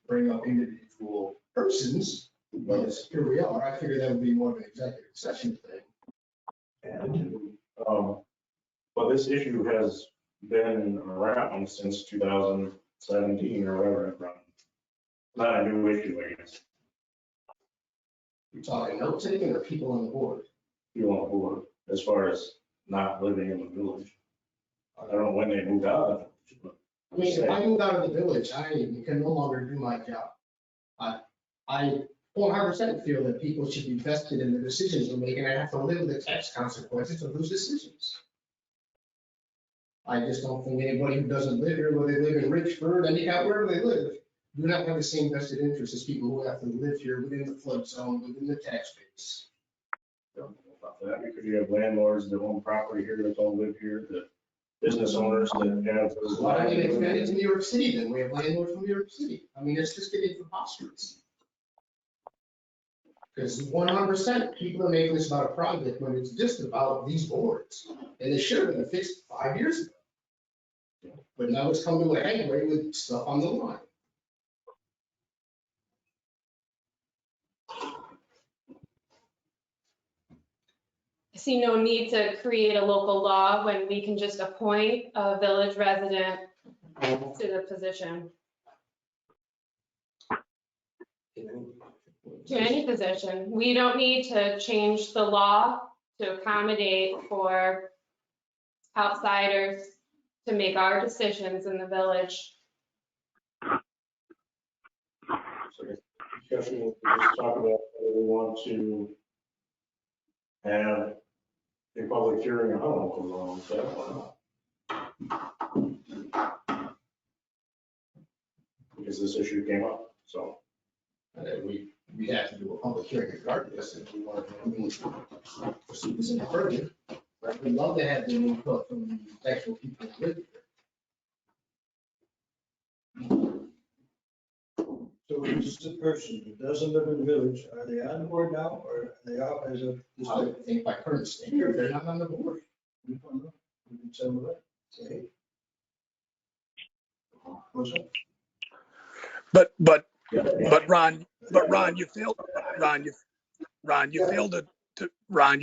bring up individual persons, but here we are. I figured that would be more of an executive session thing.
And, but this issue has been around since 2017 or whatever it runs. Not a new issue, I guess.
You're talking note taking or people on the board?
people on board as far as not living in the village. I don't know when they moved out.
I mean, if I moved out of the village, I can no longer do my job. I 100% feel that people should be vested in the decisions we're making. I have to live with the tax consequences of those decisions. I just don't think anybody who doesn't live here, whether they live in Richford, Endicott, wherever they live, do not have the same vested interest as people who have to live here within the flood zone, within the tax base.
Don't know about that, because you have landlords that own property here that don't live here, the business owners that have.
Why don't we expand it to New York City then? We have landlords from New York City. I mean, it's just getting preposterous. Because 100% people are making this about a project when it's just about these boards. And it should have been fixed 5 years ago. But now it's come to a head right with stuff on the line.
I see no need to create a local law when we can just appoint a village resident to the position. To any position. We don't need to change the law to accommodate for outsiders to make our decisions in the village.
So discussion, we'll just talk about whether we want to have a public hearing on local law instead or not. Because this issue came up, so.
We have to do a public hearing regardless if we want to pursue this any further. But we'd love to have the input from the actual people who live here.
So it's just a person who doesn't live in the village, are they on board now, or are they out as a?
I would think by current standard, they're not on the board.
We don't know. We can tell them that. Say.
But Ron, you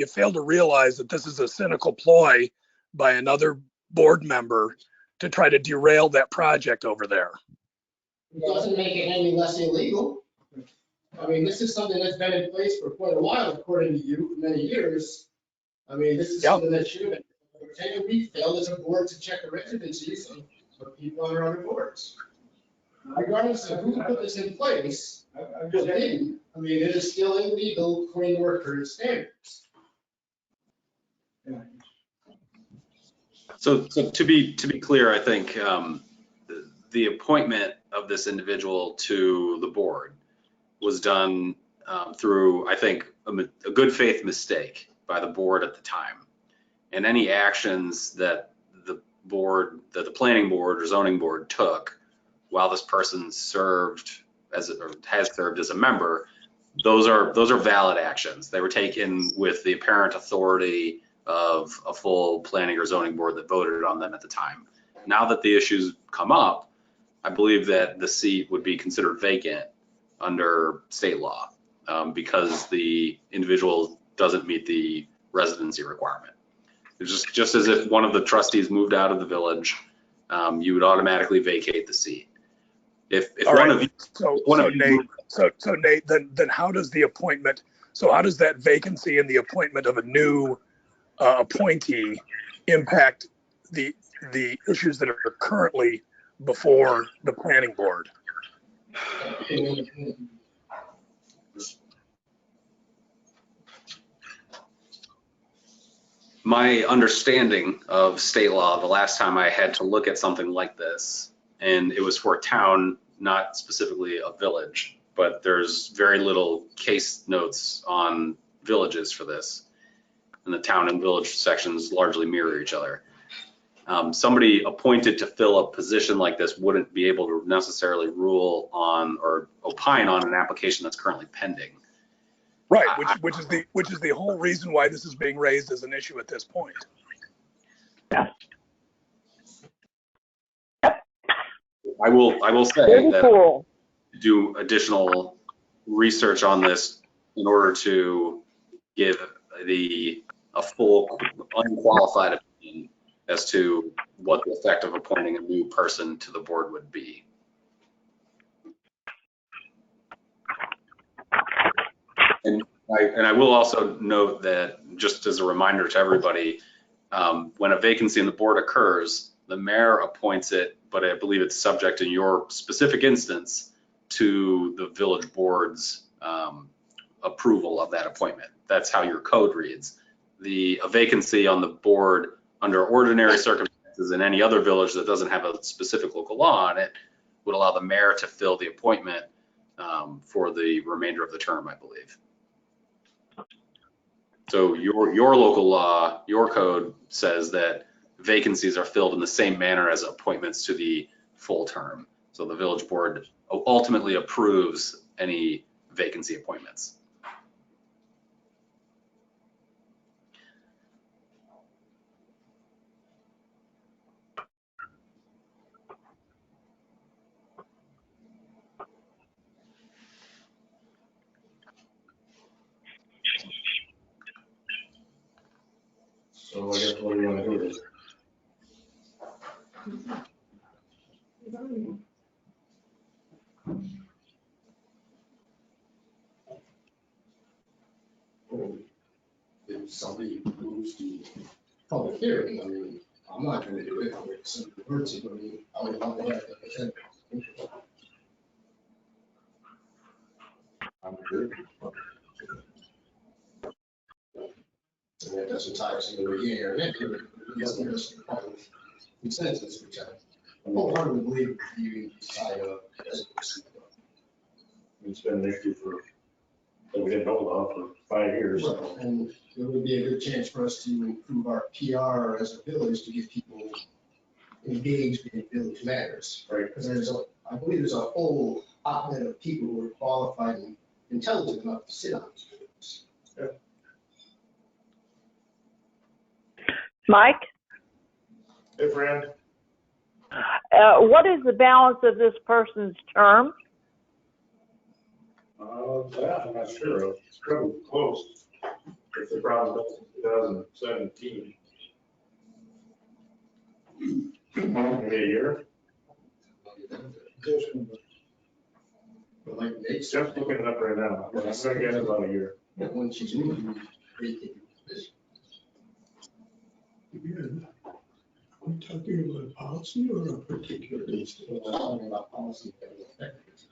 failed to realize that this is a cynical ploy by another board member to try to derail that project over there.
It doesn't make it any less illegal. I mean, this is something that's been in place for quite a while, according to you, for many years. I mean, this is something that should have been. We failed as a board to check the residencies of people on our other boards. Regardless of who put this in place, I mean, it is still illegal according to our current standards.
So to be clear, I think the appointment of this individual to the board was done through, I think, a good faith mistake by the board at the time. And any actions that the planning board or zoning board took while this person served has served as a member, those are valid actions. They were taken with the apparent authority of a full planning or zoning board that voted on them at the time. Now that the issues come up, I believe that the seat would be considered vacant under state law because the individual doesn't meet the residency requirement. It's just as if one of the trustees moved out of the village, you would automatically vacate the seat. If one of you,
Nate, then how does the appointment? So how does that vacancy and the appointment of a new appointee impact the issues that are currently before the planning board?
My understanding of state law, the last time I had to look at something like this, and it was for a town, not specifically a village, but there's very little case notes on villages for this. And the town and village sections largely mirror each other. Somebody appointed to fill a position like this wouldn't be able to necessarily rule on or opine on an application that's currently pending.
Right, which is the whole reason why this is being raised as an issue at this point.
Yeah.
I will say that cool. Do additional research on this in order to give a full unqualified opinion as to what the effect of appointing a new person to the board would be. And I will also note that just as a reminder to everybody, when a vacancy in the board occurs, the mayor appoints it, but I believe it's subject in your specific instance to the village board's approval of that appointment. That's how your code reads. A vacancy on the board under ordinary circumstances in any other village that doesn't have a specific local law on it would allow the mayor to fill the appointment for the remainder of the term, I believe. So your local law, your code says that vacancies are filled in the same manner as appointments to the full term. So the village board ultimately approves any vacancy appointments.
So I guess what do you want to do with it?
If somebody moves to public hearing, I mean, I'm not gonna do it, I'm with some emergency, but I mean, I would love to have that percent. I'm good. And that doesn't tie us into a year, and it doesn't give us a consensus, which I wholeheartedly believe you decide
It's been an issue that we didn't know about for 5 years.
Well, and it would be a good chance for us to improve our PR as a village to get people engaged in village matters.
Right.
Because I believe there's a whole hotbed of people who are qualified and intelligent enough to sit on these boards.
Yeah.
Mike,
Hey, Fran.
what is the balance of this person's term?
That I'm not sure of. It's probably close. If the problem was 2017. Maybe a year.
But like Nate's
Jeff's looking it up right now. I'm gonna get about a year.
when she's moving, they take the position.
Again, are we talking about policy or a particular instance?
We're talking about policy that will affect this.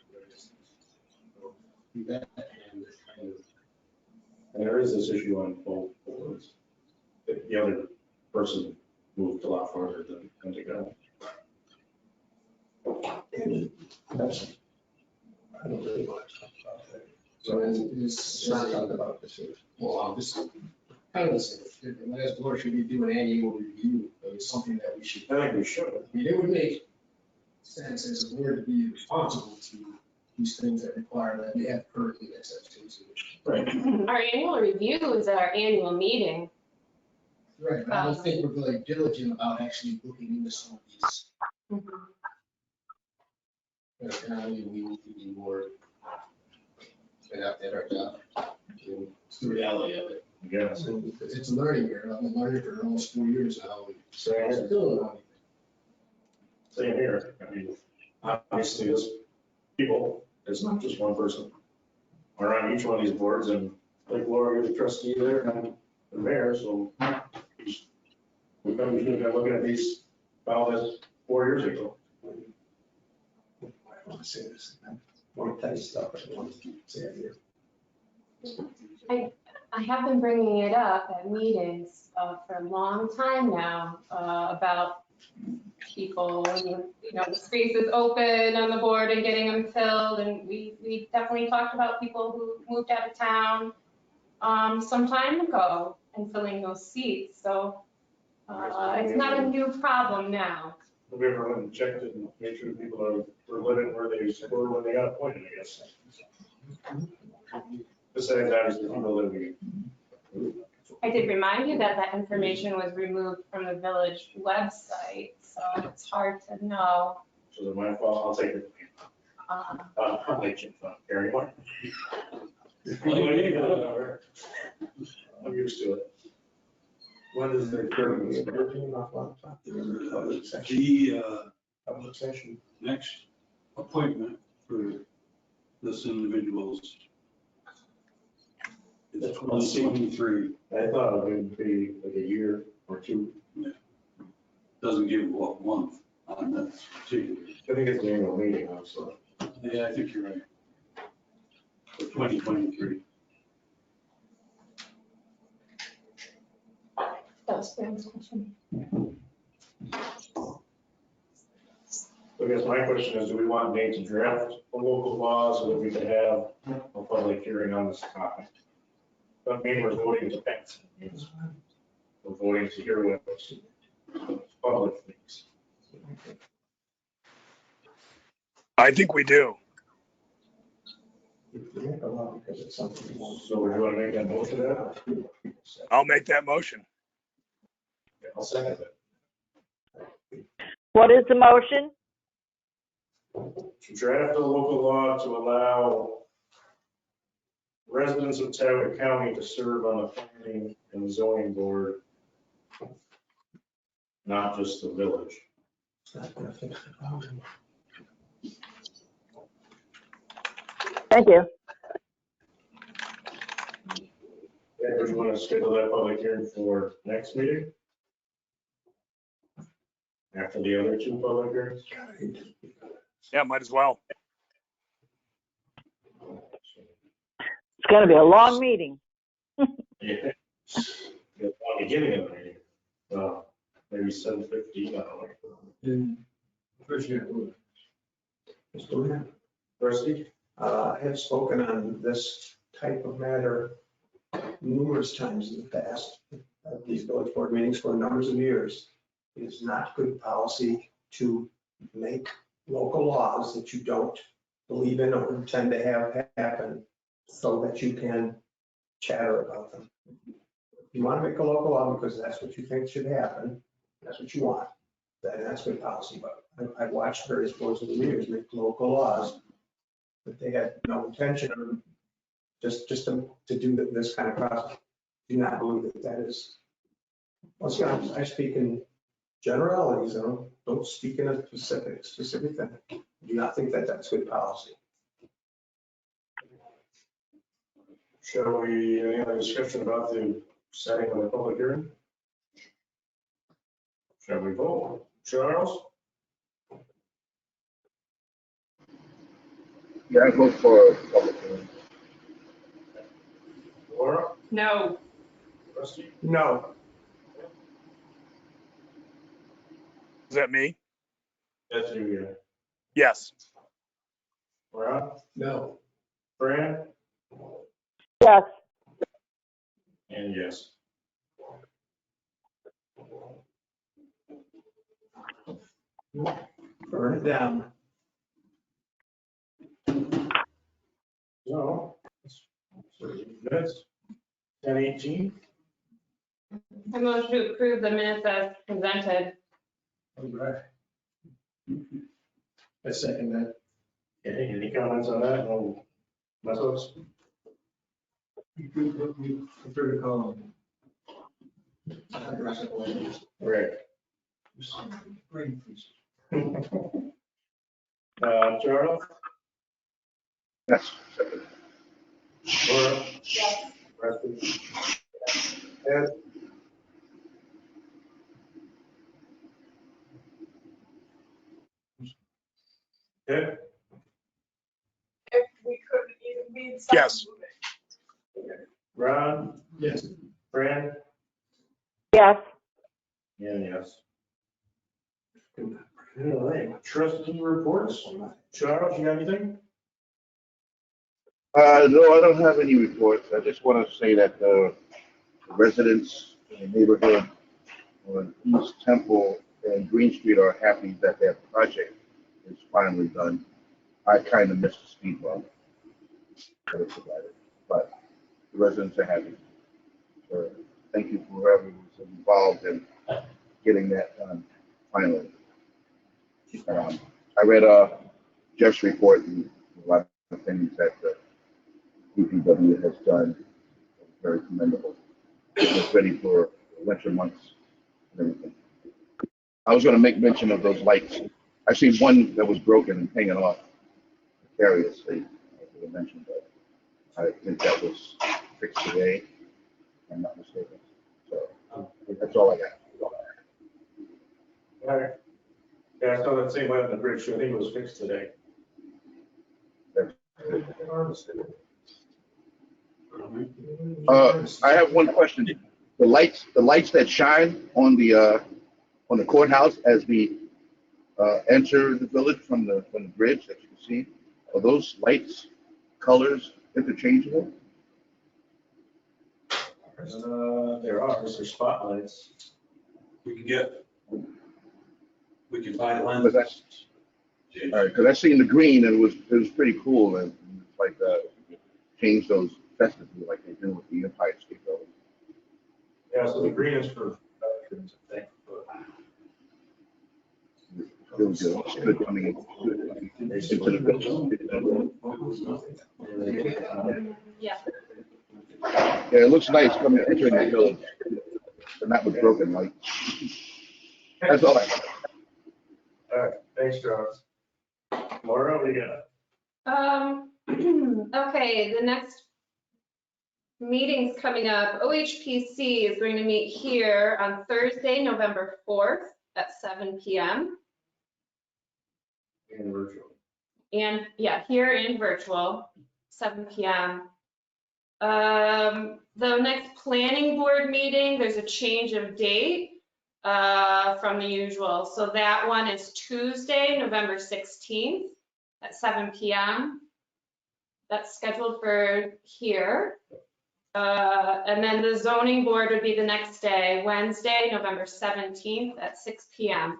That and this kind of.
And there is this issue on both boards. The other person moved a lot farther than the guy.
That's, I don't really want to talk about that.
So it's not talking about this. Well, I'm just kind of saying, the last board should be doing an annual review. It's something that we should.
I think we should.
I mean, it would make sense as a board to be responsible to these things that require that we have currently access to.
Right.
Our annual review is at our annual meeting.
Right, but I don't think we're really diligent about actually looking into some of these. But apparently we need to be more. We have to have our job. It's the reality of it.
Yeah.
It's a learning here. I've been learning for almost 4 years now.
Same here.
Still learning.
Same here. I mean, obviously, there's people, it's not just one person. We're on each one of these boards, and like Laura, you're the trustee there, and I'm the mayor, so we probably should have been looking at these about this 4 years ago.
I want to say this, I want to tell you stuff, but I want to say it here.
I have been bringing it up at meetings for a long time now about people, the spaces open on the board and getting them filled. And we definitely talked about people who moved out of town some time ago and filling those seats. So it's not a new problem now.
Have we ever went and checked it and made sure people were living where they were when they got appointed, I guess? Besides, obviously, people living.
I did remind you that that information was removed from the village website, so it's hard to know.
So it's my fault, I'll take it. I'll make you carry one. I'm used to it. When is the current?
Public session. Next appointment for this individual's It's 2023.
I thought it would be like a year or two.
Doesn't give what month on that particular.
I think it's the annual meeting, also.
Yeah, I think you're right. For 2023.
That was Brian's question.
I guess my question is, do we want Nate to draft a local law so that we can have a public hearing on this topic? But maybe we're voting to pass it. Means we're voting to hear what the public thinks.
I think we do.
So we want to make that motion now?
I'll make that motion.
I'll second it.
What is the motion?
To draft a local law to allow residents of Tioga County to serve on the planning and zoning board, not just the village.
Thank you.
And would you want to schedule that public hearing for next meeting? After the other two public hearings?
Yeah, might as well.
It's going to be a long meeting.
Yeah. The beginning of the meeting. Maybe 7:15, I don't know. Rusty?
I have spoken on this type of matter numerous times in the past, at these village board meetings for numbers of years. It is not good policy to make local laws that you don't believe in or intend to have happen so that you can chatter about them. If you want to make a local law because that's what you think should happen, that's what you want, then that's good policy. But I've watched various boards of the years make local laws that they had no intention of just to do this kind of process. Do not believe that that is, once again, I speak in generalities, don't speak in a specific thing. Do not think that that's good policy.
Shall we, any other discussion about the setting of the public hearing? Shall we vote? Charles?
Yeah, I vote for a public hearing.
Laura?
No.
Rusty?
No.
Is that me?
That's you, yeah.
Yes.
Rob?
No.
Fran?
Yes.
And yes.
Burn it down.
So, minutes, 10:18.
I move to approve the minutes as presented.
All right. I second that.
Okay, any comments on that? No mess ups?
You prefer to call them.
Right. Charles?
Yes.
Laura?
Yes.
Rusty? Ed? Ed?
If we could, we'd.
Yes.
Ron?
Yes.
Fran?
Yes.
And yes. All right, trustee reports. Charles, you got anything?
No, I don't have any reports. I just want to say that the residents in the neighborhood on East Temple and Green Street are happy that their project is finally done. I kind of missed the speed bump that it provided, but the residents are happy. So thank you for whoever was involved in getting that done finally. I read Jeff's report and a lot of things that the DPW has done. Very commendable. It's ready for winter months and everything. I was going to make mention of those lights. I see one that was broken hanging off precariously. I should have mentioned that. I think that was fixed today, if I'm not mistaken. So that's all I got.
All right. Yeah, I saw that same way on the bridge, I think it was fixed today.
I have one question. The lights that shine on the courthouse as we enter the village from the bridge that you can see, are those lights colors interchangeable?
There are, there's spotlights.
We can buy
Because
lenses.
All right, because I seen the green and it was pretty cool, and it's like change those festively like they do with the Empire State Building.
Yeah, so the green is for veterans, I think.
It was good coming into the village.
Yeah.
Yeah, it looks nice coming entering the village, but not with broken light. That's all I got.
All right, thanks, Charles. Laura, what do you got?
Okay, the next meeting's coming up. OHPC is going to meet here on Thursday, November 4th at 7 p.m.
In virtual.
And yeah, here in virtual, 7 p.m. The next planning board meeting, there's a change of date from the usual. So that one is Tuesday, November 16th at 7 p.m. That's scheduled for here. And then the zoning board would be the next day, Wednesday, November 17th at 6 p.m.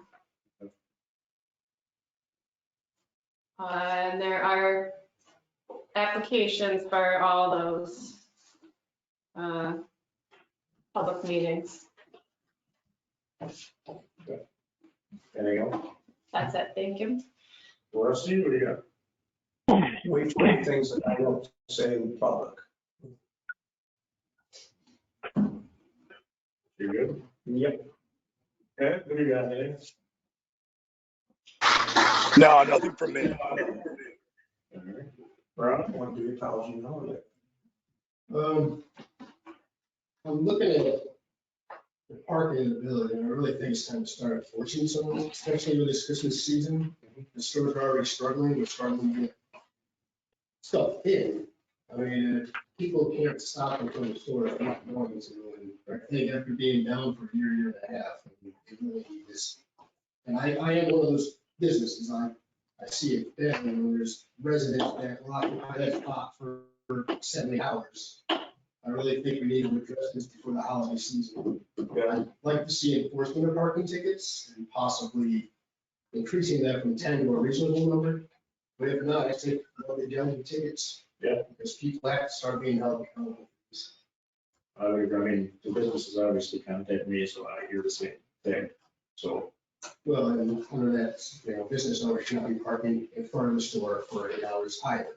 And there are applications for all those public meetings.
Anything else?
That's it, thank you.
Laura, see, what do you got?
Wait for things that I don't say in public.
You good?
Yep.
Okay, what do you got, Dave?
No, nothing from me.
All right. Ron?
Want to do your college, you know that.
I'm looking at the parking in the village, and I really think it's time to start enforcing some of it, especially with this Christmas season. The stores are already struggling, we're struggling to get stuff in. I mean, people can't stop and come to the store if they're not going to, and I think after being down for a year and a half, it really need this. And I am one of those businesses, I see it there, when there's residents that will occupy that spot for 70 hours. I really think we need to address this before the holiday season. I'd like to see enforcement of parking tickets and possibly increasing that from 10 to a reasonable number. But if not, I think the general tickets.
Yeah.
Because people have to start being held accountable.
I would agree. I mean, the businesses obviously contact me, so I hear the same thing. So.
Well, and under that, business owners should not be parking in front of the store for 8 hours either.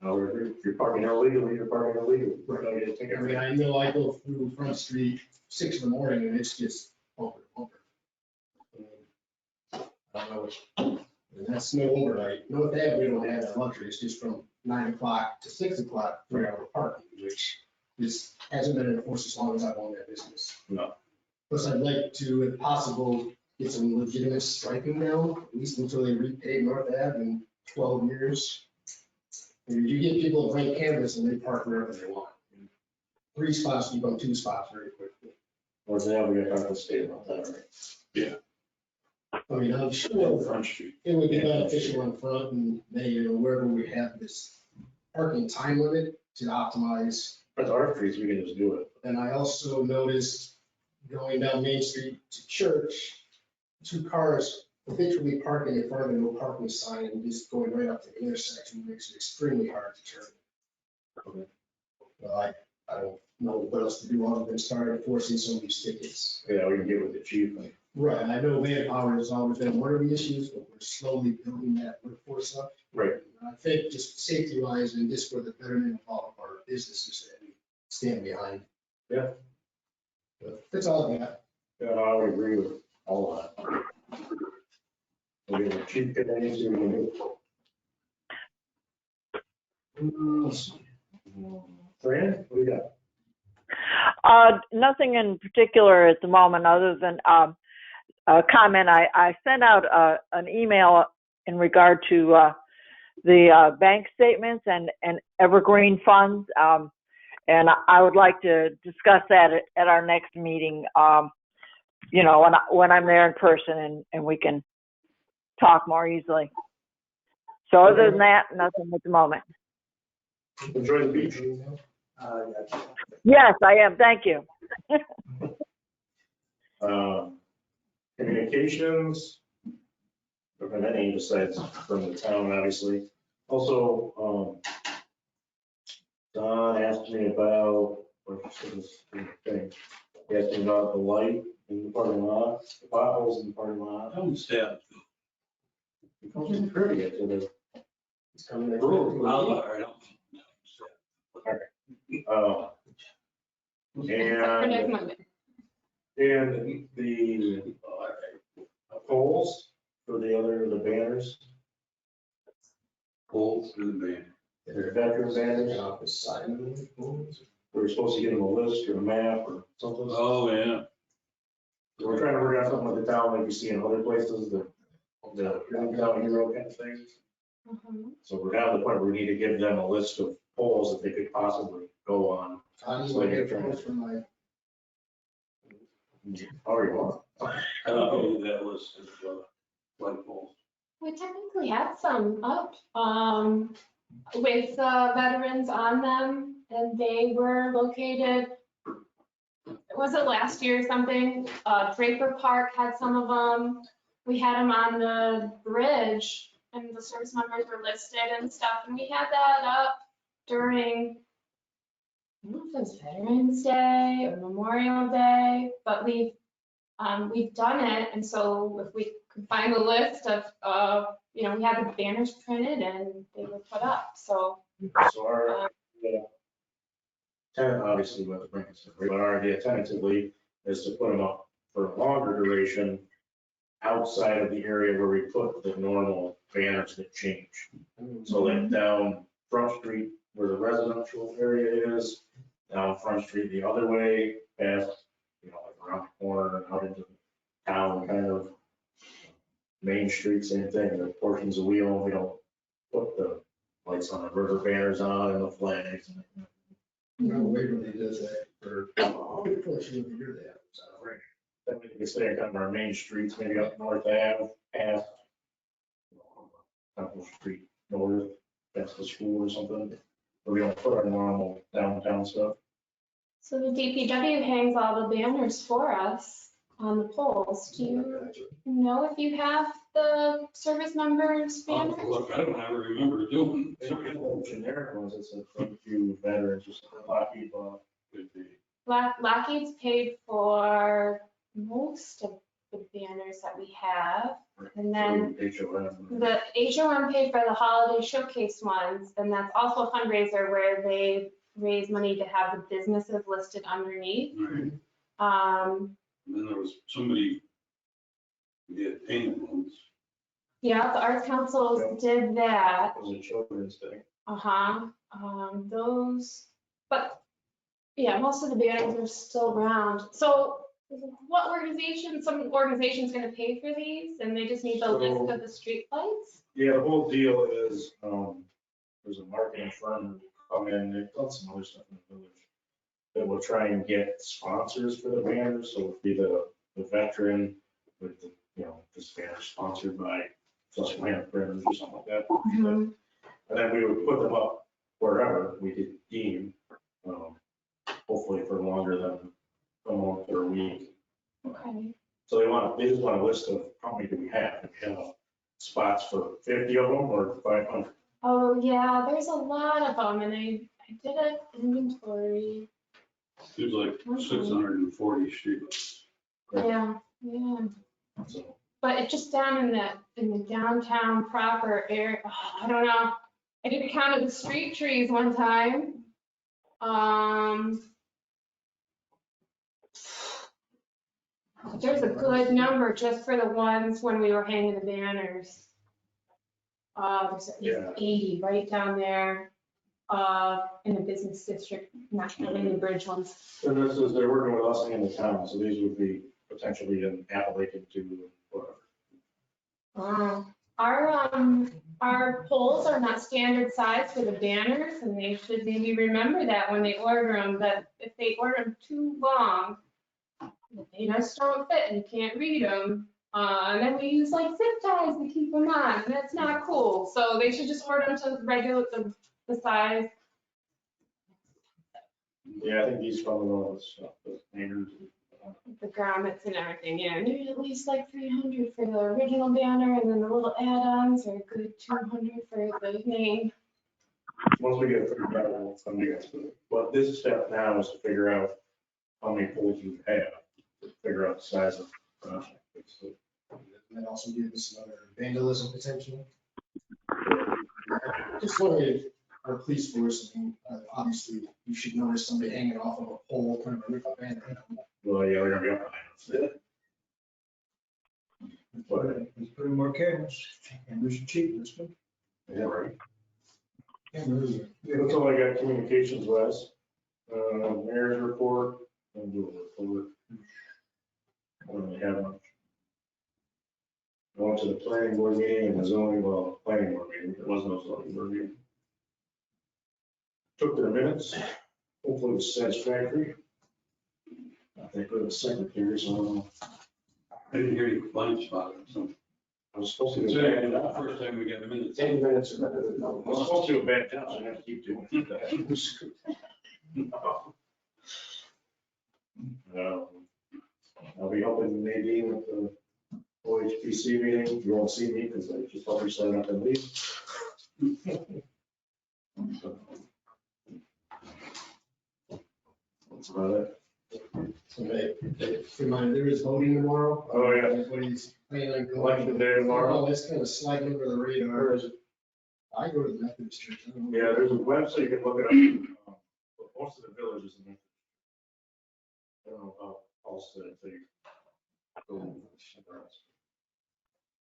I would agree. If you're parking illegally, you're parking illegally. We're not gonna take
I mean, I know I go through Front Street 6 in the morning and it's just over. I don't know which, and that's no overnight. No, that we don't have that luxury. It's just from 9 o'clock to 6 o'clock, 3-hour parking, which hasn't been enforced as long as I've owned that business.
No.
Plus, I'd like to, if possible, get some legitimate striping now, at least until they repave North Ave in 12 years. And you get people a blank canvas and they park wherever they want. 3 spots become 2 spots very quickly.
Or now we got to state about that, right?
Yeah.
I mean, I'm sure
Front Street.
it would be beneficial in front and maybe wherever we have this parking time limit to optimize.
But our streets, we can just do it.
And I also noticed going down Main Street to church, 2 cars habitually parking in front of the no parking sign and just going right up the intersection makes it extremely hard to turn.
Okay.
Well, I don't know what else to do other than start enforcing some of these tickets.
Yeah, we can get with the chief.
Right, I know manpower has always been one of the issues, but we're slowly building that workforce up.
Right.
I think just safety wise and just for the betterment of all of our businesses that we stand behind.
Yeah.
But that's all I got.
Yeah, I would agree with all of that. We get the chief, get anything we can do. Let's see. Fran, what do you got?
Nothing in particular at the moment, other than a comment. I sent out an email in regard to the bank statements and evergreen funds. And I would like to discuss that at our next meeting, when I'm there in person and we can talk more easily. So other than that, nothing at the moment.
Enjoy the beach.
Yes, I am. Thank you.
Communications, or from any besides from the town, obviously. Also, Don asked me about, thing. He asked me about the light in the parking lot, the potholes in the parking lot.
Don't step.
It comes in pretty, it's coming in.
Next Monday.
And the poles for the banners.
Poles for the band.
They're veteran banners. We were supposed to get them a list or a map or something.
Oh, yeah.
So we're trying to work out something with the town like you see in other places, the downtown hero kind of things. So we're down to the point where we need to give them a list of poles that they could possibly go on. So they can try to- Oh, you want?
That list of light poles.
We technically had some up with veterans on them, and they were located, was it last year or something? Draper Park had some of them. We had them on the bridge, and the service numbers were listed and stuff, and we had that up during, I don't know if it was Veterans Day or Memorial Day, but we've done it, and so if we could find the list of, we had the banners printed and they were put up, so.
So our tenant, obviously, with the bring stuff, but our idea tentatively is to put them up for a longer duration outside of the area where we put the normal banners that change. So like down Front Street where the residential area is, down Front Street the other way, past, like around the corner and out into town, kind of Main Street, same thing, the portions of Wheel, we don't put the lights on the river banners on and the flags.
Waverly does that for, unfortunately, you're there.
Then we can stay on kind of our main streets, maybe up North Ave, past Temple Street North, past the school or something, where we don't put our normal downtown stuff.
So the DPW hangs all the banners for us on the poles. Do you know if you have the service numbers banners?
Look, I don't ever remember doing.
Generic ones, it's a few veterans, just Lockheed, would be.
Lockheed's paid for most of the banners that we have. And then the HOM paid for the holiday showcase ones, and that's also a fundraiser where they raise money to have the businesses listed underneath.
Right. And then there was somebody who did painted ones.
Yeah, the Arts Council did that.
It was a children's thing.
Those, but yeah, most of the banners are still around. So what organization, some organization's gonna pay for these and they just need the list of the street lights?
Yeah, the whole deal is, there's a marketing firm who come in, they've done some other stuff in the village that will try and get sponsors for the banners. So it'd be the veteran with the, this banner sponsored by Susquehanna Printers or something like that. And then we would put them up wherever we could deem, hopefully for longer than a month or a week.
Okay.
So they just want a list of how many do we have? Do we have spots for 50 of them or 500?
Oh, yeah, there's a lot of them, and I did an inventory.
There's like 640 streetlights.
Yeah. But it's just down in the downtown proper area. Oh, I don't know. I did a count of the street trees one time. There's a good number just for the ones when we were hanging the banners. There's at least 80 right down there. in the business district, not really the bridge ones.
And this is, they're working with us and the town, so these would be potentially in Appalachian to whatever.
Our poles are not standard size for the banners, and they should maybe remember that when they order them, that if they order them too long, they just don't fit and you can't read them. And then we use like zip ties to keep them on, and that's not cool. So they should just order them to regular, the size.
Yeah, I think these come with all this stuff, the standards.
The grommets and everything, yeah, and there's at least like 300 for the original banner, and then the little add-ons are a good 200 for the name.
Once we get it figured out, we'll come together. But this step now is to figure out how many poles you have, to figure out the size of the project.
Might also give us another vandalism potential. Just wondering if our police force, obviously, you should notice somebody hanging off of a pole, kind of a rip up banner.
Well, yeah, we're gonna be up behind them.
Let's put in more cameras. Cameras are cheap, let's go.
Yeah, right.
Cameras.
That's all I got communications wise. Mayor's report, and do a report. I don't really have much. I went to the planning board meeting and the zoning, well, planning board meeting, there was no zoning board meeting. Took their minutes, hopefully it was satisfactory. I think we're the secretary, so I don't know.
I didn't hear you complain about it, so.
I was supposed to do
Considering
a
the first time we got minutes.
10 minutes are better than no.
I was supposed to do a bad job, so I have to keep doing it. I'll be helping Nadine with the OHPC meeting. You won't see me because I just helped her set up and leave. That's about it.
So reminder, there is voting tomorrow.
Oh, yeah.
Everybody's planning on going.
Election day tomorrow.
Oh, it's kind of sliding over the radar.
Where is it?
I go to the Methodist church. I don't know.
Yeah, there's a website, you can look it up. Most of the villages in there. I don't know how else to say.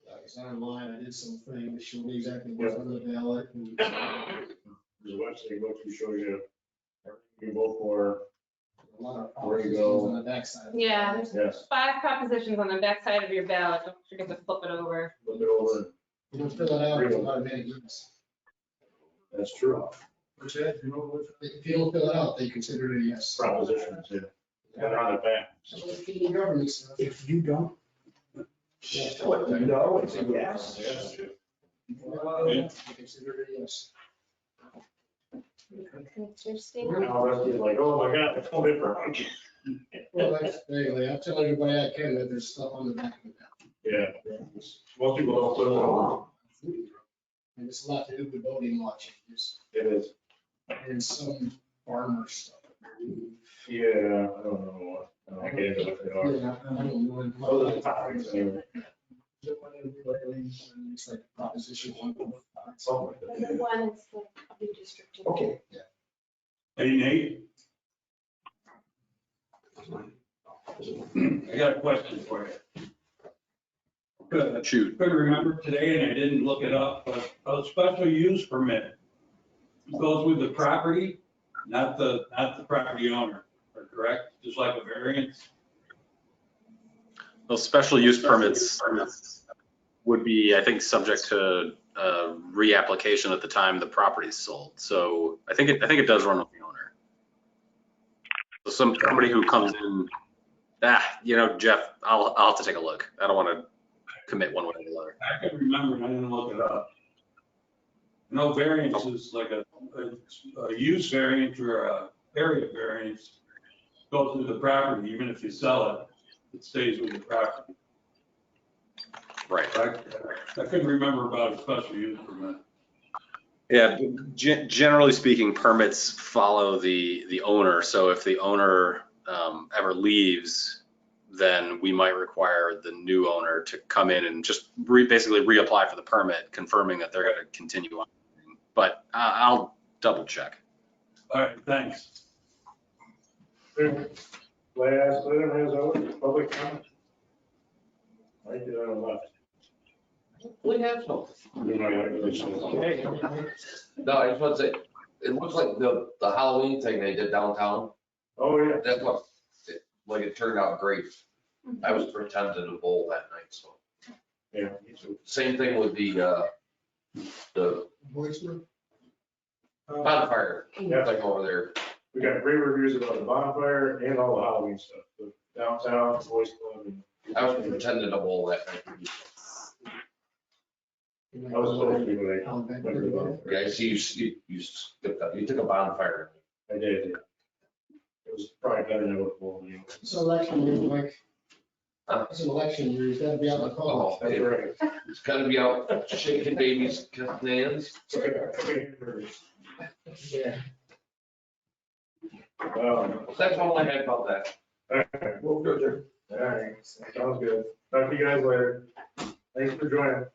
Yeah, it's online. I did something to show me exactly what's on the ballot. And
There's a website you go to, shows you everything you vote for.
a lot of
Where you
propositions
go.
on the backside.
Yeah, there's
Yes.
5 propositions on the back side of your ballot. Don't forget to flip it over.
Look it over.
You don't fill it out, it's automatic yes.
That's true.
What's that? If you don't fill it out, they consider it a yes.
Propositions, yeah. And they're on the back.
So it's the government stuff.
If you don't. What, you know, it's a yes.
Yes.
They consider it a yes.
Interesting.
Now that's like, oh my God, I told it wrong.
Well, that's, anyway, I tell everybody I can that there's stuff on the back of the ballot.
Yeah. Most people don't put it on.
And it's a lot to do with voting law changes
It is.
and some farmer stuff.
Yeah, I don't know what. I don't get into what they are.
Yeah, I don't know.
Those are the topics anyway.
It's like proposition 1.
Something like that.
Number 1 is the redistricting.
Okay.
Hey, Nate, I got a question for you.
Shoot.
Couldn't remember today and I didn't look it up, but a special use permit goes with the property, not the property owner, correct? Just like a variance?
Well, special use permits would be, I think, subject to reapplication at the time the property is sold. So I think it does run with the owner. So somebody who comes in, Jeff, I'll have to take a look. I don't want to commit one way or the other.
I can remember and I didn't look it up. No variance is like a use variance or a area variance goes with the property, even if you sell it, it stays with the property.
Right.
I couldn't remember about a special use permit.
Yeah, generally speaking, permits follow the owner. So if the owner ever leaves, then we might require the new owner to come in and just basically reapply for the permit, confirming that they're going to continue on. But I'll double check.
All right, thanks.
Last item is over, public comment. I did on the left.
We have some.
You know, like, it's-
No, I just want to say, it looks like the Halloween thing they did downtown.
Oh, yeah.
That's what, like, it turned out great. I was pretending to bowl that night, so.
Yeah, me too.
Same thing with the
Voicemail?
bonfire
Yeah.
thing over there.
We got great reviews about the bonfire and all the Halloween stuff, the downtown, Boys Club. And
I was pretending to bowl that night.
I was supposed to, but I went to the bonfire.
Yeah, I see you skipped that. You took a bonfire.
I did, yeah. It was probably better than I would have bowled, you know.
It's an election year, Mike.
Huh?
It's an election year, you gotta be on the call.
That's right.
It's gotta be out shaking babies, kissing hands.
Yeah.
That's all I had about that.
All right, well, good, sir. All right, sounds good. Talk to you guys later. Thanks for joining.